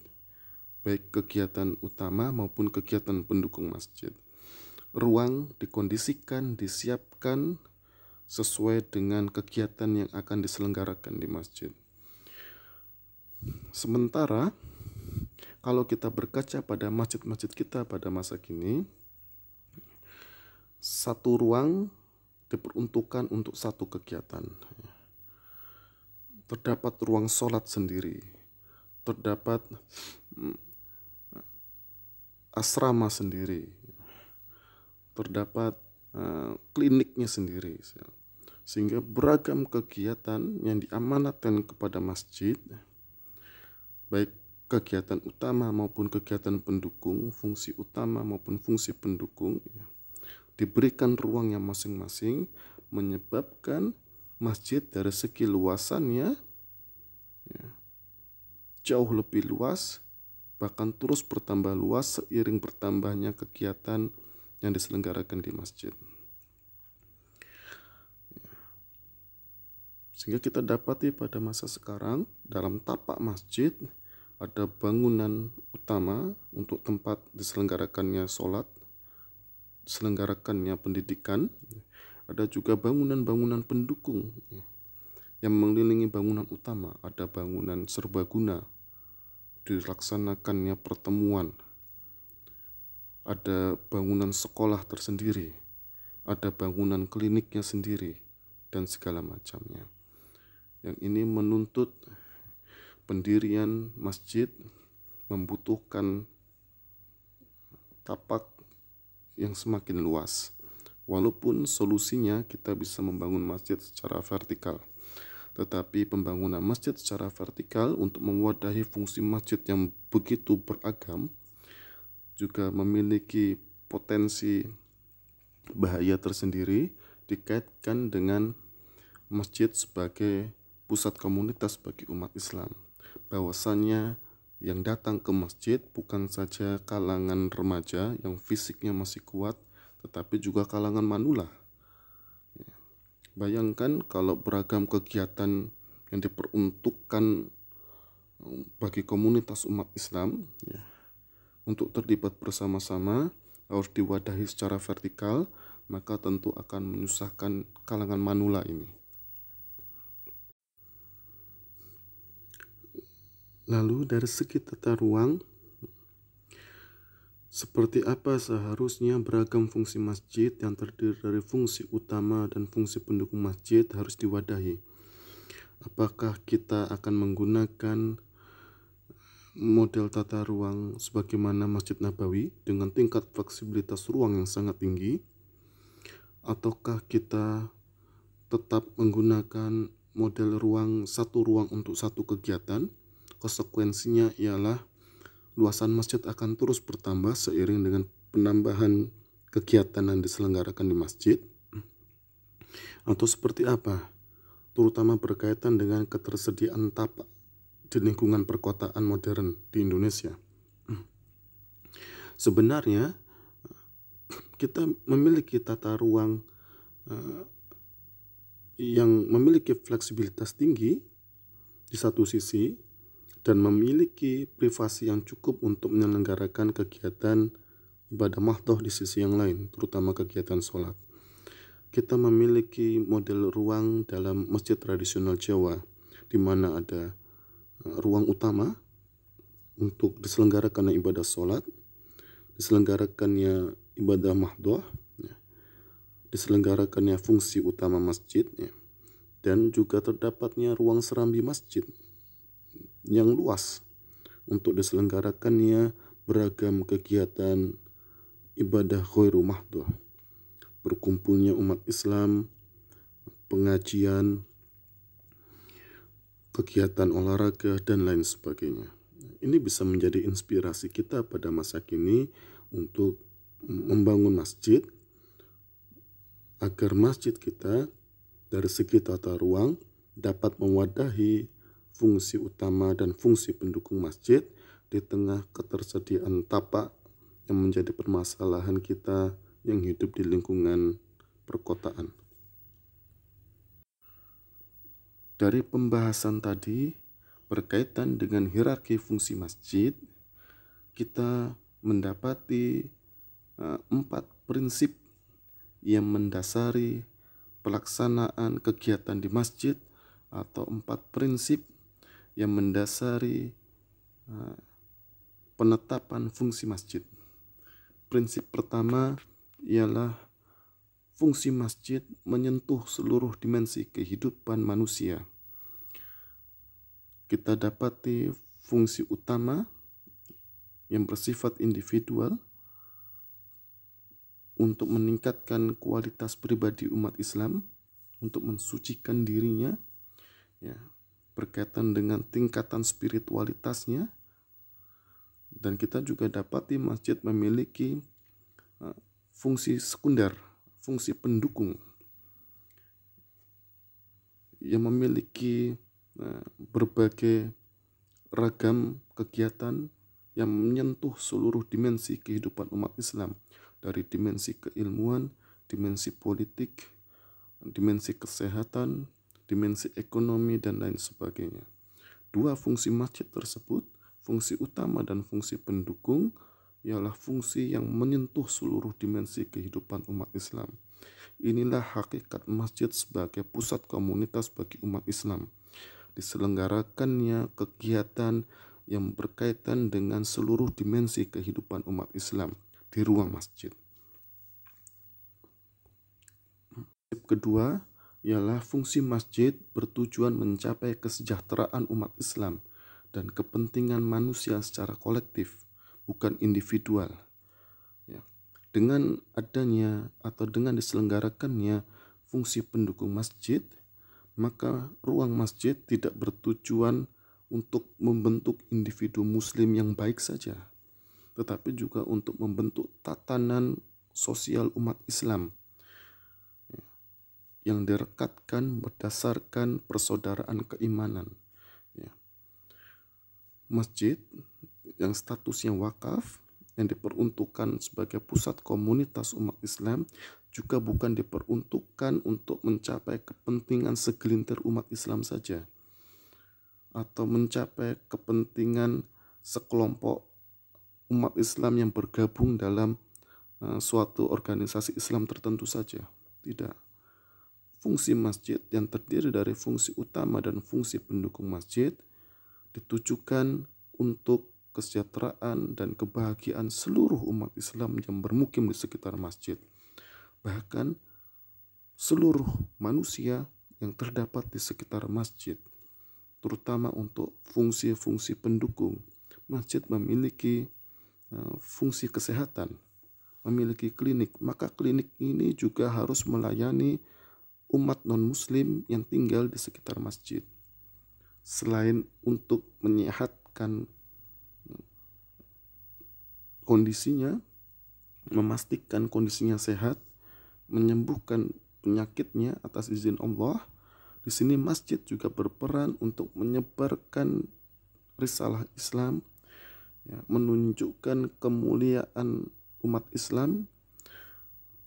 baik kegiatan utama maupun kegiatan pendukung masjid. Ruang dikondisikan, disiapkan sesuai dengan kegiatan yang akan diselenggarakan di masjid. Sementara kalau kita berkaca pada masjid-masjid kita pada masa kini, satu ruang diperuntukkan untuk satu kegiatan. terdapat ruang sholat sendiri, terdapat asrama sendiri, terdapat kliniknya sendiri, sehingga beragam kegiatan yang diamanatkan kepada masjid, baik kegiatan utama maupun kegiatan pendukung, fungsi utama maupun fungsi pendukung, diberikan ruangnya masing-masing, menyebabkan masjid dari segi luasannya jauh lebih luas, bahkan terus bertambah luas seiring bertambahnya kegiatan yang diselenggarakan di masjid. Sehingga kita dapati pada masa sekarang dalam tapak masjid ada bangunan utama untuk tempat diselenggarakannya sholat, diselenggarakannya pendidikan. Ada juga bangunan-bangunan pendukung yang mengelilingi bangunan utama. Ada bangunan serbaguna, dilaksanakannya pertemuan. Ada bangunan sekolah tersendiri, ada bangunan kliniknya sendiri, dan segala macamnya. Yang ini menuntut pendirian masjid membutuhkan tapak yang semakin luas. Walaupun solusinya kita bisa membangun masjid secara vertikal, tetapi pembangunan masjid secara vertikal untuk mewadahi fungsi masjid yang begitu beragam juga memiliki potensi bahaya tersendiri dikaitkan dengan masjid sebagai pusat komunitas bagi umat Islam. Bahwasannya yang datang ke masjid bukan saja kalangan remaja yang fisiknya masih kuat, tetapi juga kalangan manula. Bayangkan kalau beragam kegiatan yang diperuntukkan bagi komunitas umat Islam untuk terlibat bersama-sama harus diwadahi secara vertikal, maka tentu akan menyusahkan kalangan manula ini. Lalu dari segi tata ruang, seperti apa seharusnya beragam fungsi masjid yang terdiri dari fungsi utama dan fungsi pendukung masjid harus diwadahi? Apakah kita akan menggunakan model tata ruang sebagaimana Masjid Nabawi dengan tingkat fleksibilitas ruang yang sangat tinggi? Ataukah kita tetap menggunakan model satu ruang untuk satu kegiatan? Konsekuensinya ialah luasan masjid akan terus bertambah seiring dengan penambahan kegiatan yang diselenggarakan di masjid. Atau seperti apa? Terutama berkaitan dengan ketersediaan tapak di lingkungan perkotaan modern di Indonesia. Sebenarnya kita memiliki tata ruang yang memiliki fleksibilitas tinggi di satu sisi, dan memiliki privasi yang cukup untuk menyelenggarakan kegiatan ibadah mahdoh di sisi yang lain, terutama kegiatan sholat. Kita memiliki model ruang dalam masjid tradisional Jawa, di mana ada ruang utama untuk diselenggarakannya ibadah sholat, diselenggarakannya ibadah mahdoh, diselenggarakannya fungsi utama masjid, dan juga terdapatnya ruang serambi masjid yang luas untuk diselenggarakannya beragam kegiatan ibadah khairu mahdoh, berkumpulnya umat Islam, pengajian, kegiatan olahraga, dan lain sebagainya. Ini bisa menjadi inspirasi kita pada masa kini untuk membangun masjid, agar masjid kita dari segi tata ruang dapat mewadahi fungsi utama dan fungsi pendukung masjid di tengah ketersediaan tapak yang menjadi permasalahan kita yang hidup di lingkungan perkotaan. Dari pembahasan tadi berkaitan dengan hierarki fungsi masjid, kita mendapati 4 prinsip yang mendasari pelaksanaan kegiatan di masjid, atau 4 prinsip yang mendasari penetapan fungsi masjid. Prinsip pertama ialah fungsi masjid menyentuh seluruh dimensi kehidupan manusia. kita dapati fungsi utama yang bersifat individual untuk meningkatkan kualitas pribadi umat Islam, untuk mensucikan dirinya, ya, berkaitan dengan tingkatan spiritualitasnya. Dan kita juga dapati masjid memiliki fungsi sekunder, fungsi pendukung, yang memiliki berbagai ragam kegiatan yang menyentuh seluruh dimensi kehidupan umat Islam, dari dimensi keilmuan, dimensi politik, dimensi kesehatan, dimensi ekonomi, dan lain sebagainya. Dua fungsi masjid tersebut, fungsi utama dan fungsi pendukung, ialah fungsi yang menyentuh seluruh dimensi kehidupan umat Islam. Inilah hakikat masjid sebagai pusat komunitas bagi umat Islam. Diselenggarakannya kegiatan yang berkaitan dengan seluruh dimensi kehidupan umat Islam di ruang masjid. Kedua ialah fungsi masjid bertujuan mencapai kesejahteraan umat Islam dan kepentingan manusia secara kolektif, bukan individual. Ya. Dengan adanya atau dengan diselenggarakannya fungsi pendukung masjid, maka ruang masjid tidak bertujuan untuk membentuk individu muslim yang baik saja, tetapi juga untuk membentuk tatanan sosial umat Islam yang direkatkan berdasarkan persaudaraan keimanan. Ya. Masjid yang statusnya wakaf, yang diperuntukkan sebagai pusat komunitas umat Islam, juga bukan diperuntukkan untuk mencapai kepentingan segelintir umat Islam saja, atau mencapai kepentingan sekelompok umat Islam yang bergabung dalam suatu organisasi Islam tertentu saja. Tidak. Fungsi masjid yang terdiri dari fungsi utama dan fungsi pendukung masjid ditujukan untuk kesejahteraan dan kebahagiaan seluruh umat Islam yang bermukim di sekitar masjid. Bahkan seluruh manusia yang terdapat di sekitar masjid, terutama untuk fungsi-fungsi pendukung. Masjid memiliki fungsi kesehatan, memiliki klinik, maka klinik ini juga harus melayani umat non-muslim yang tinggal di sekitar masjid. Selain untuk menyehatkan kondisinya, memastikan kondisinya sehat, menyembuhkan penyakitnya atas izin Allah, di sini masjid juga berperan untuk menyebarkan risalah Islam, ya, menunjukkan kemuliaan umat Islam,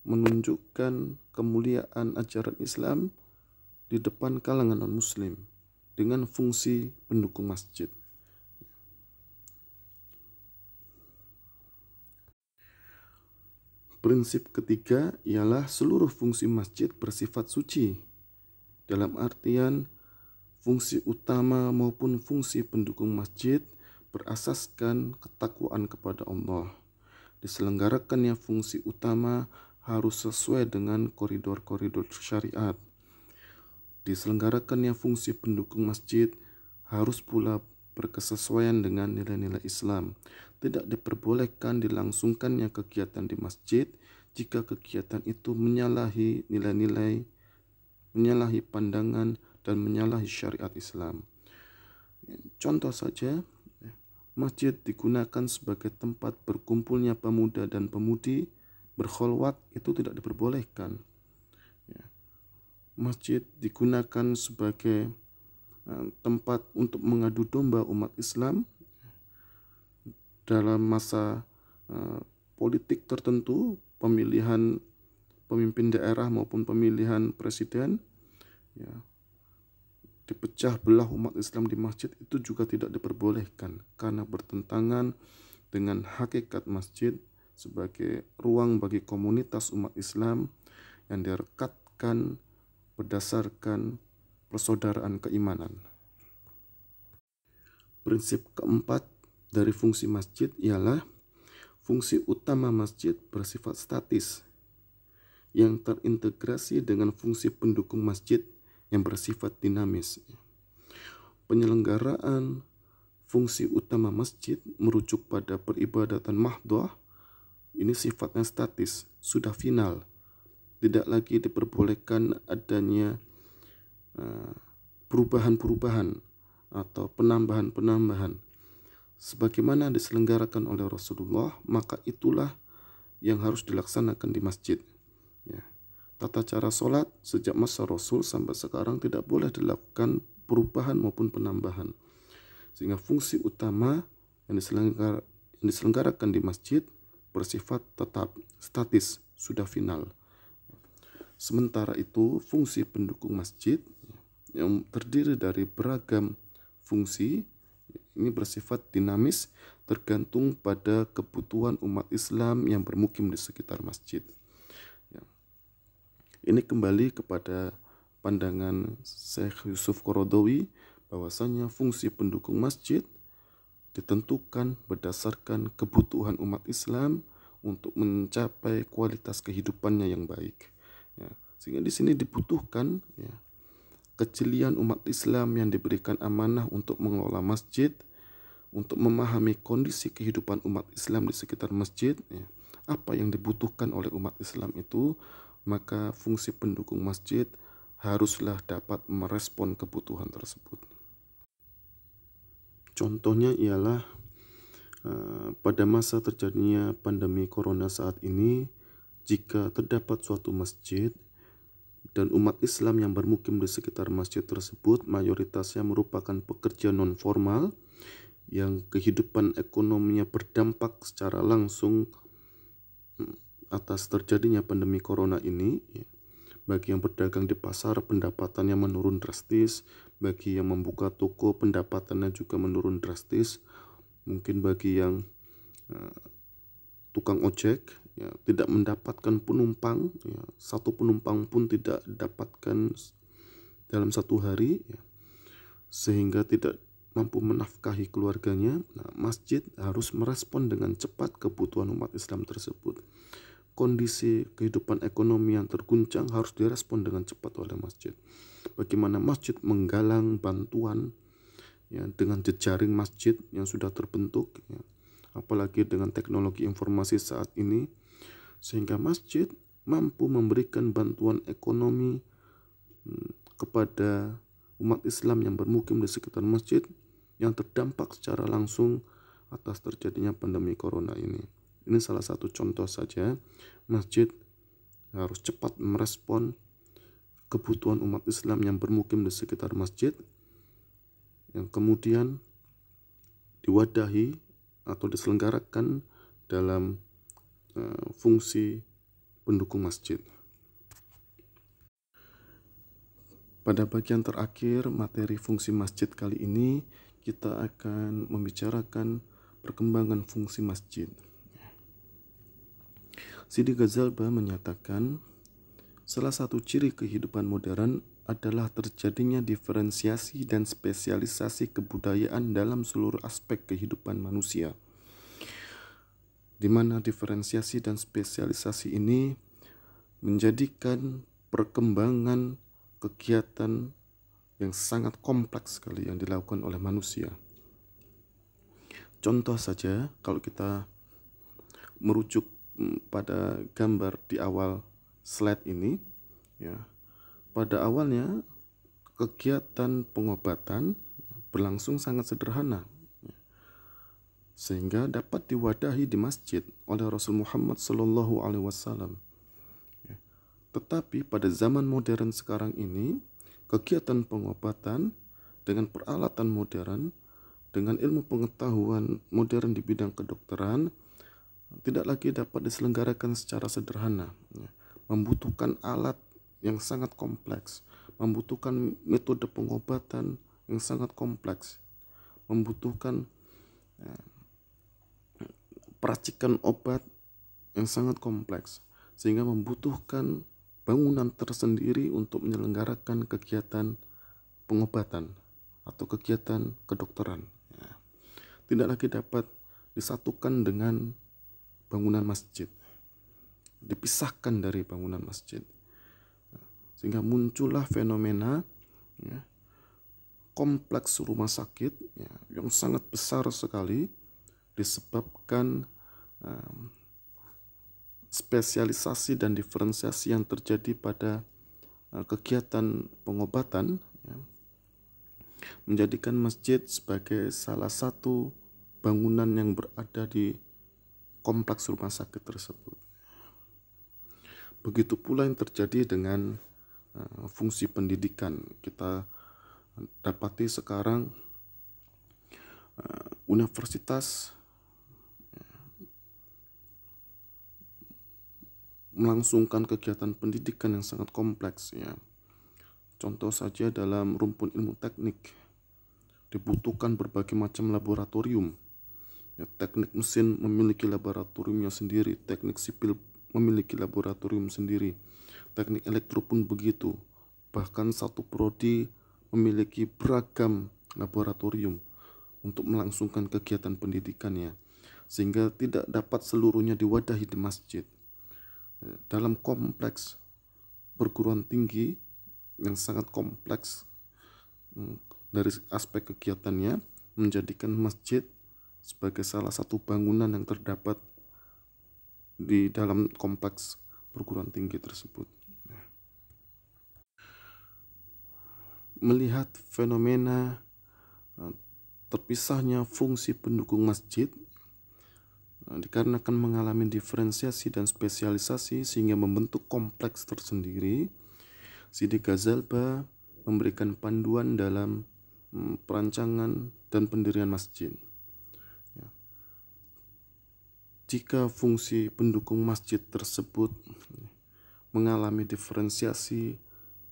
menunjukkan kemuliaan ajaran Islam di depan kalangan non-muslim dengan fungsi pendukung masjid. Prinsip ketiga ialah seluruh fungsi masjid bersifat suci, dalam artian fungsi utama maupun fungsi pendukung masjid berasaskan ketakwaan kepada Allah. Diselenggarakannya fungsi utama harus sesuai dengan koridor-koridor syariat. Diselenggarakannya fungsi pendukung masjid harus pula berkesesuaian dengan nilai-nilai Islam. Tidak diperbolehkan dilangsungkannya kegiatan di masjid jika kegiatan itu menyalahi nilai-nilai, menyalahi pandangan, dan menyalahi syariat Islam. Contoh saja, masjid digunakan sebagai tempat berkumpulnya pemuda dan pemudi berkholwat, itu tidak diperbolehkan. Masjid digunakan sebagai tempat untuk mengadu domba umat Islam dalam masa politik tertentu, pemilihan pemimpin daerah maupun pemilihan presiden, ya, dipecah belah umat Islam di masjid, itu juga tidak diperbolehkan karena bertentangan dengan hakikat masjid sebagai ruang bagi komunitas umat Islam yang direkatkan berdasarkan persaudaraan keimanan. Prinsip keempat dari fungsi masjid ialah fungsi utama masjid bersifat statis yang terintegrasi dengan fungsi pendukung masjid yang bersifat dinamis. penyelenggaraan fungsi utama masjid merujuk pada peribadatan mahdhah ini sifatnya statis, sudah final. Tidak lagi diperbolehkan adanya perubahan-perubahan atau penambahan-penambahan. Sebagaimana diselenggarakan oleh Rasulullah, maka itulah yang harus dilaksanakan di masjid. Ya. Tata cara sholat sejak masa Rasul sampai sekarang tidak boleh dilakukan perubahan maupun penambahan. Sehingga fungsi utama yang diselenggarakan di masjid bersifat tetap, statis, sudah final. Sementara itu, fungsi pendukung masjid yang terdiri dari beragam fungsi ini bersifat dinamis, tergantung pada kebutuhan umat Islam yang bermukim di sekitar masjid. Ini kembali kepada pandangan Syekh Yusuf Qaradawi bahwasanya fungsi pendukung masjid ditentukan berdasarkan kebutuhan umat Islam untuk mencapai kualitas kehidupannya yang baik. Sehingga di sini dibutuhkan kejelian umat Islam yang diberikan amanah untuk mengelola masjid, untuk memahami kondisi kehidupan umat Islam di sekitar masjid, apa yang dibutuhkan oleh umat Islam itu, maka fungsi pendukung masjid haruslah dapat merespon kebutuhan tersebut. Contohnya ialah pada masa terjadinya pandemi corona saat ini, jika terdapat suatu masjid dan umat Islam yang bermukim di sekitar masjid tersebut mayoritasnya merupakan pekerja non-formal yang kehidupan ekonominya berdampak secara langsung atas terjadinya pandemi corona ini. Bagi yang berdagang di pasar, pendapatannya menurun drastis. Bagi yang membuka toko, pendapatannya juga menurun drastis. Mungkin bagi yang tukang ojek tidak mendapatkan penumpang, satu penumpang pun tidak dapatkan dalam satu hari, sehingga tidak mampu menafkahi keluarganya. Masjid harus merespon dengan cepat kebutuhan umat Islam tersebut. Kondisi kehidupan ekonomi yang terguncang harus direspon dengan cepat oleh masjid. Bagaimana masjid menggalang bantuan dengan jejaring masjid yang sudah terbentuk, apalagi dengan teknologi informasi saat ini, sehingga masjid mampu memberikan bantuan ekonomi kepada umat Islam yang bermukim di sekitar masjid yang terdampak secara langsung atas terjadinya pandemi corona ini. Ini salah satu contoh saja, masjid harus cepat merespon kebutuhan umat Islam yang bermukim di sekitar masjid, yang kemudian diwadahi atau diselenggarakan dalam fungsi pendukung masjid. Pada bagian terakhir materi fungsi masjid kali ini, kita akan membicarakan perkembangan fungsi masjid. Sidi Ghazalba menyatakan, salah satu ciri kehidupan modern adalah terjadinya diferensiasi dan spesialisasi kebudayaan dalam seluruh aspek kehidupan manusia, di mana diferensiasi dan spesialisasi ini menjadikan perkembangan kegiatan yang sangat kompleks sekali yang dilakukan oleh manusia. Contoh saja, kalau kita merujuk pada gambar di awal slide ini, pada awalnya kegiatan pengobatan berlangsung sangat sederhana, sehingga dapat diwadahi di masjid oleh Rasul Muhammad SAW. Tetapi pada zaman modern sekarang ini, kegiatan pengobatan dengan peralatan modern, dengan ilmu pengetahuan modern di bidang kedokteran, tidak lagi dapat diselenggarakan secara sederhana, membutuhkan alat yang sangat kompleks, membutuhkan metode pengobatan yang sangat kompleks, membutuhkan peracikan obat yang sangat kompleks, sehingga membutuhkan bangunan tersendiri untuk menyelenggarakan kegiatan pengobatan atau kegiatan kedokteran. Tidak lagi dapat disatukan dengan bangunan masjid, dipisahkan dari bangunan masjid, sehingga muncullah fenomena kompleks rumah sakit ya, yang sangat besar sekali disebabkan spesialisasi dan diferensiasi yang terjadi pada kegiatan pengobatan ya, menjadikan masjid sebagai salah satu bangunan yang berada di kompleks rumah sakit tersebut. Begitu pula yang terjadi dengan fungsi pendidikan. Kita dapati sekarang universitas melangsungkan kegiatan pendidikan yang sangat kompleks ya. Contoh saja dalam rumpun ilmu teknik dibutuhkan berbagai macam laboratorium. Ya, teknik mesin memiliki laboratoriumnya sendiri, teknik sipil memiliki laboratorium sendiri, teknik elektro pun begitu. Bahkan satu prodi memiliki beragam laboratorium untuk melangsungkan kegiatan pendidikannya, sehingga tidak dapat seluruhnya diwadahi di masjid. Dalam kompleks perguruan tinggi yang sangat kompleks dari aspek kegiatannya, menjadikan masjid sebagai salah satu bangunan yang terdapat di dalam kompleks perguruan tinggi tersebut. Melihat fenomena terpisahnya fungsi pendukung masjid dikarenakan mengalami diferensiasi dan spesialisasi sehingga membentuk kompleks tersendiri, Sidi Ghazalba memberikan panduan dalam perancangan dan pendirian masjid. Ya. Jika fungsi pendukung masjid tersebut mengalami diferensiasi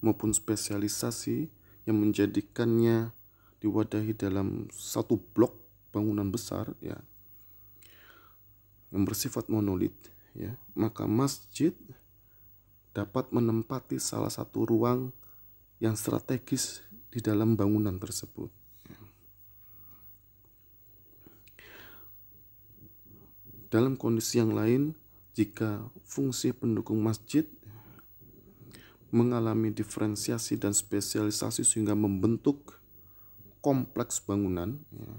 maupun spesialisasi yang menjadikannya diwadahi dalam satu blok bangunan besar ya, yang bersifat monolit ya, maka masjid dapat menempati salah satu ruang yang strategis di dalam bangunan tersebut. Dalam kondisi yang lain, jika fungsi pendukung masjid mengalami diferensiasi dan spesialisasi sehingga membentuk kompleks bangunan ya,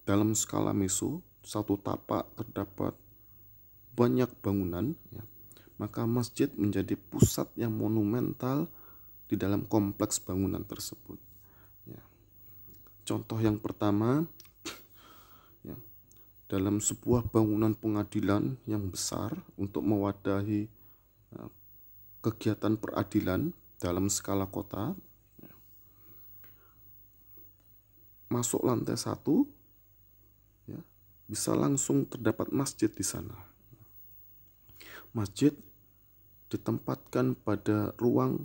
dalam skala meso, satu tapak terdapat banyak bangunan ya, maka masjid menjadi pusat yang monumental di dalam kompleks bangunan tersebut ya. Contoh yang pertama ya, dalam sebuah bangunan pengadilan yang besar untuk mewadahi kegiatan peradilan dalam skala kota ya, masuk lantai 1 ya, bisa langsung terdapat masjid di sana. Masjid ditempatkan pada ruang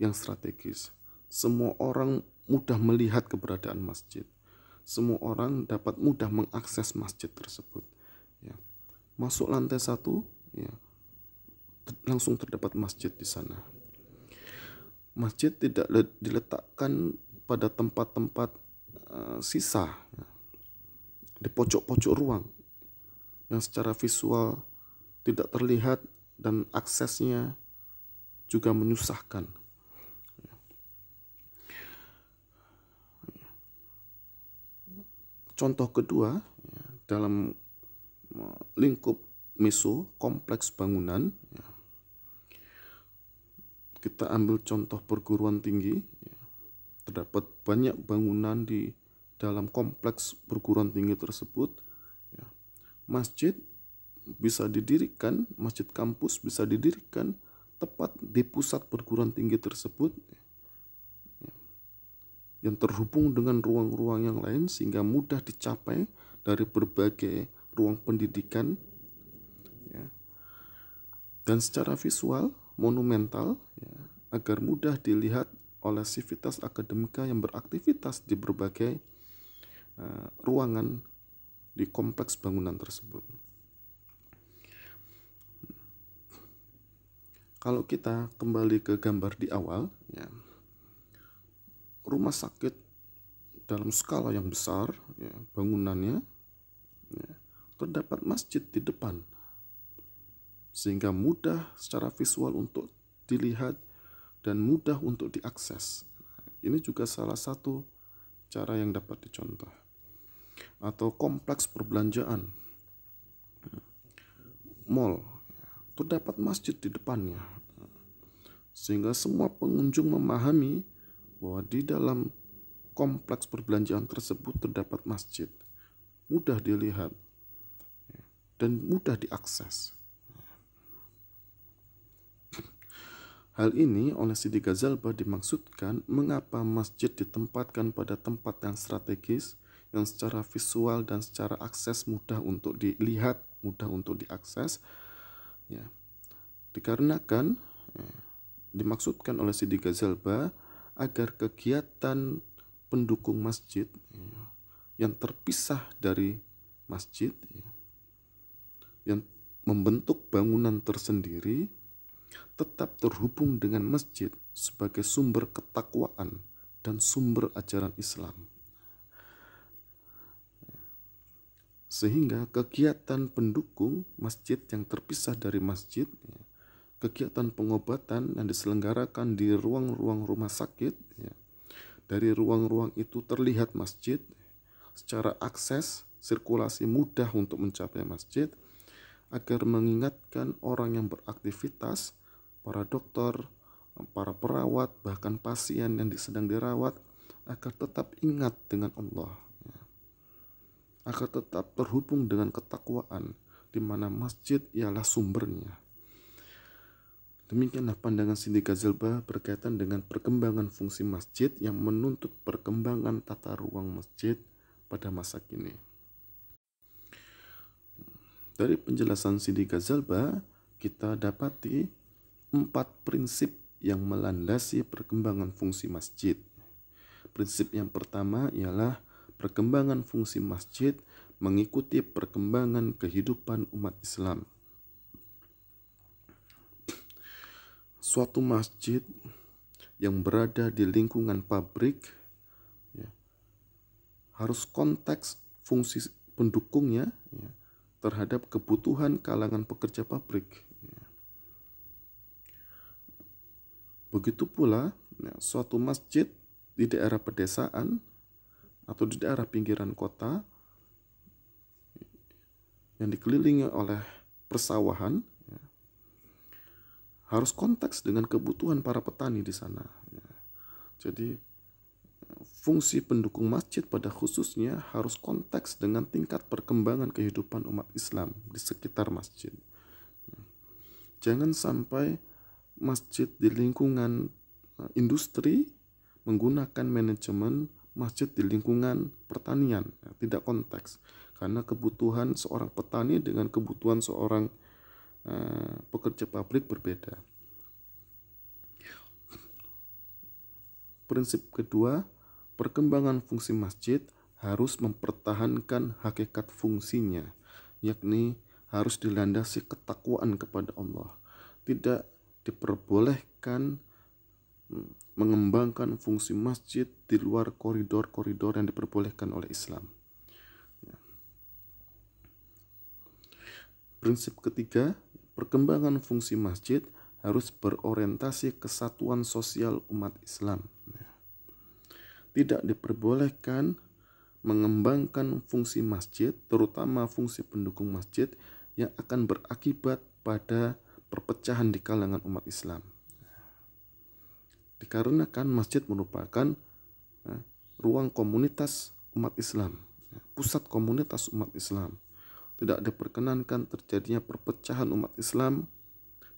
yang strategis. Semua orang mudah melihat keberadaan masjid. Semua orang dapat mudah mengakses masjid tersebut. Ya. Masuk lantai 1, ya, langsung terdapat masjid di sana. Masjid tidak diletakkan pada tempat-tempat sisa ya, di pojok-pojok ruang yang secara visual tidak terlihat dan aksesnya juga menyusahkan. Contoh kedua, ya, dalam lingkup meso kompleks bangunan, ya, kita ambil contoh perguruan tinggi, ya, terdapat banyak bangunan di dalam kompleks perguruan tinggi tersebut. Ya. Masjid bisa didirikan, masjid kampus bisa didirikan tepat di pusat perguruan tinggi tersebut ya, yang terhubung dengan ruang-ruang yang lain sehingga mudah dicapai dari berbagai ruang pendidikan ya, dan secara visual monumental ya, agar mudah dilihat oleh sivitas akademika yang beraktivitas di berbagai ruangan di kompleks bangunan tersebut. Kalau kita kembali ke gambar di awal, ya, rumah sakit dalam skala yang besar, ya, bangunannya, ya, terdapat masjid di depan, sehingga mudah secara visual untuk dilihat dan mudah untuk diakses. Ini juga salah satu cara yang dapat dicontoh. Atau kompleks perbelanjaan, mall, terdapat masjid di depannya, sehingga semua pengunjung memahami bahwa di dalam kompleks perbelanjaan tersebut terdapat masjid. Mudah dilihat dan mudah diakses. Hal ini oleh Sidi Ghazalbah dimaksudkan mengapa masjid ditempatkan pada tempat yang strategis, yang secara visual dan secara akses mudah untuk dilihat, mudah untuk diakses, ya. Dikarenakan dimaksudkan oleh Sidi Ghazalbah agar kegiatan pendukung masjid yang terpisah dari masjid, yang membentuk bangunan tersendiri, tetap terhubung dengan masjid sebagai sumber ketakwaan dan sumber ajaran Islam. Sehingga kegiatan pendukung masjid yang terpisah dari masjid, kegiatan pengobatan yang diselenggarakan di ruang-ruang rumah sakit, dari ruang-ruang itu terlihat masjid, secara akses, sirkulasi mudah untuk mencapai masjid, agar mengingatkan orang yang beraktivitas, para dokter, para perawat, bahkan pasien yang sedang dirawat, agar tetap ingat dengan Allah, agar tetap terhubung dengan ketakwaan, di mana masjid ialah sumbernya. Demikianlah pandangan Sidi Ghazalbah berkaitan dengan perkembangan fungsi masjid yang menuntut perkembangan tata ruang masjid pada masa kini. Dari penjelasan Sidi Ghazalbah, kita dapati 4 prinsip yang melandasi perkembangan fungsi masjid. Prinsip yang pertama ialah perkembangan fungsi masjid mengikuti perkembangan kehidupan umat Islam. Suatu masjid yang berada di lingkungan pabrik, harus konteks fungsi pendukungnya terhadap kebutuhan kalangan pekerja pabrik. Begitu pula suatu masjid di daerah pedesaan atau di daerah pinggiran kota yang dikelilingi oleh persawahan, harus konteks dengan kebutuhan para petani di sana. Jadi fungsi pendukung masjid pada khususnya harus konteks dengan tingkat perkembangan kehidupan umat Islam di sekitar masjid. Jangan sampai masjid di lingkungan industri menggunakan manajemen masjid di lingkungan pertanian, tidak konteks, karena kebutuhan seorang petani dengan kebutuhan seorang pekerja pabrik berbeda. Prinsip kedua, perkembangan fungsi masjid harus mempertahankan hakikat fungsinya, yakni harus dilandasi ketakwaan kepada Allah. Tidak diperbolehkan mengembangkan fungsi masjid di luar koridor-koridor yang diperbolehkan oleh Islam. Prinsip ketiga, perkembangan fungsi masjid harus berorientasi kesatuan sosial umat Islam. Tidak diperbolehkan mengembangkan fungsi masjid, terutama fungsi pendukung masjid, yang akan berakibat pada perpecahan di kalangan umat Islam. Dikarenakan masjid merupakan ruang komunitas umat Islam, pusat komunitas umat Islam. Tidak diperkenankan terjadinya perpecahan umat Islam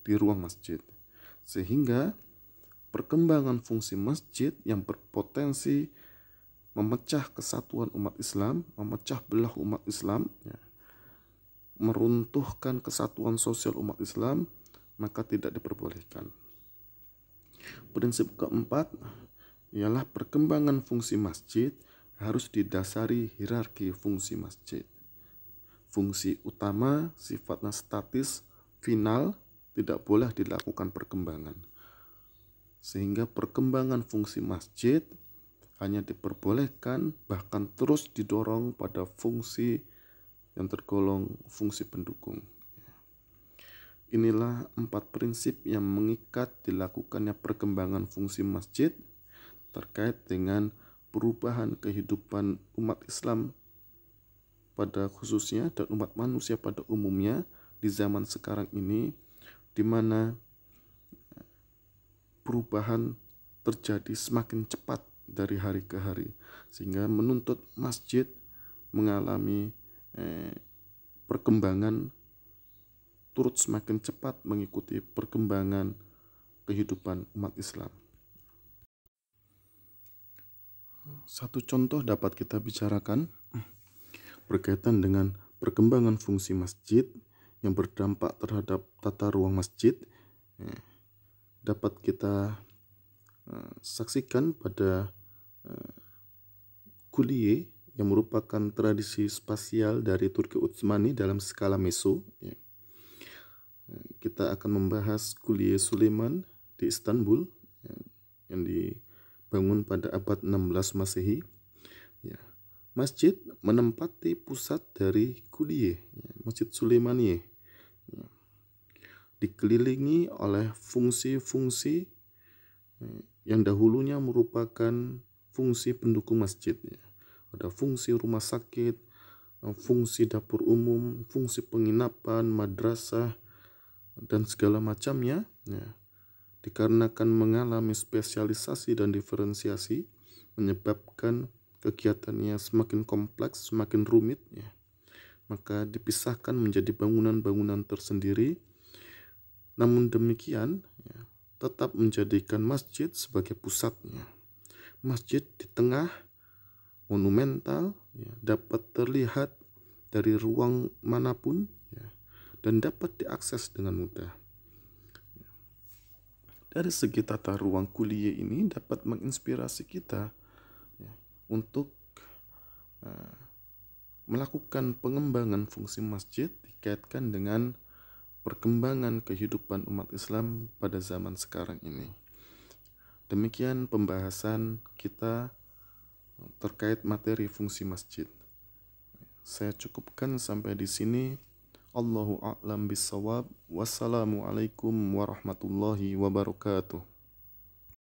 di ruang masjid, sehingga perkembangan fungsi masjid yang berpotensi memecah kesatuan umat Islam, memecah belah umat Islam, meruntuhkan kesatuan sosial umat Islam, maka tidak diperbolehkan. Prinsip keempat ialah perkembangan fungsi masjid harus didasari hierarki fungsi masjid. Fungsi utama sifatnya statis, final, tidak boleh dilakukan perkembangan. Sehingga perkembangan fungsi masjid hanya diperbolehkan, bahkan terus didorong pada fungsi yang tergolong fungsi pendukung. Inilah 4 prinsip yang mengikat dilakukannya perkembangan fungsi masjid terkait dengan perubahan kehidupan umat Islam pada khususnya dan umat manusia pada umumnya di zaman sekarang ini, di mana perubahan terjadi semakin cepat dari hari ke hari, sehingga menuntut masjid mengalami perkembangan turut semakin cepat mengikuti perkembangan kehidupan umat Islam. Satu contoh dapat kita bicarakan berkaitan dengan perkembangan fungsi masjid yang berdampak terhadap tata ruang masjid, dapat kita saksikan pada Kuliye yang merupakan tradisi spasial dari Turki Utsmani dalam skala meso. Kita akan membahas Kuliye Sulaiman di Istanbul yang dibangun pada abad 16 Masehi. Masjid menempati pusat dari Kuliye, Masjid Sulaimaniye, dikelilingi oleh fungsi-fungsi yang dahulunya merupakan fungsi pendukung masjid. Ada fungsi rumah sakit, fungsi dapur umum, fungsi penginapan, madrasah, dan segala macamnya. Dikarenakan mengalami spesialisasi dan diferensiasi, menyebabkan kegiatannya semakin kompleks, semakin rumit, maka dipisahkan menjadi bangunan-bangunan tersendiri. Namun demikian, tetap menjadikan masjid sebagai pusatnya. Masjid di tengah, monumental, dapat terlihat dari ruang manapun, dan dapat diakses dengan mudah. Dari segi tata ruang Kuliye ini dapat menginspirasi kita untuk melakukan pengembangan fungsi masjid dikaitkan dengan perkembangan kehidupan umat Islam pada zaman sekarang ini. Demikian pembahasan kita terkait materi fungsi masjid. Saya cukupkan sampai di sini. Allahu a'lam bissawab. Wassalamualaikum warahmatullahi wabarakatuh.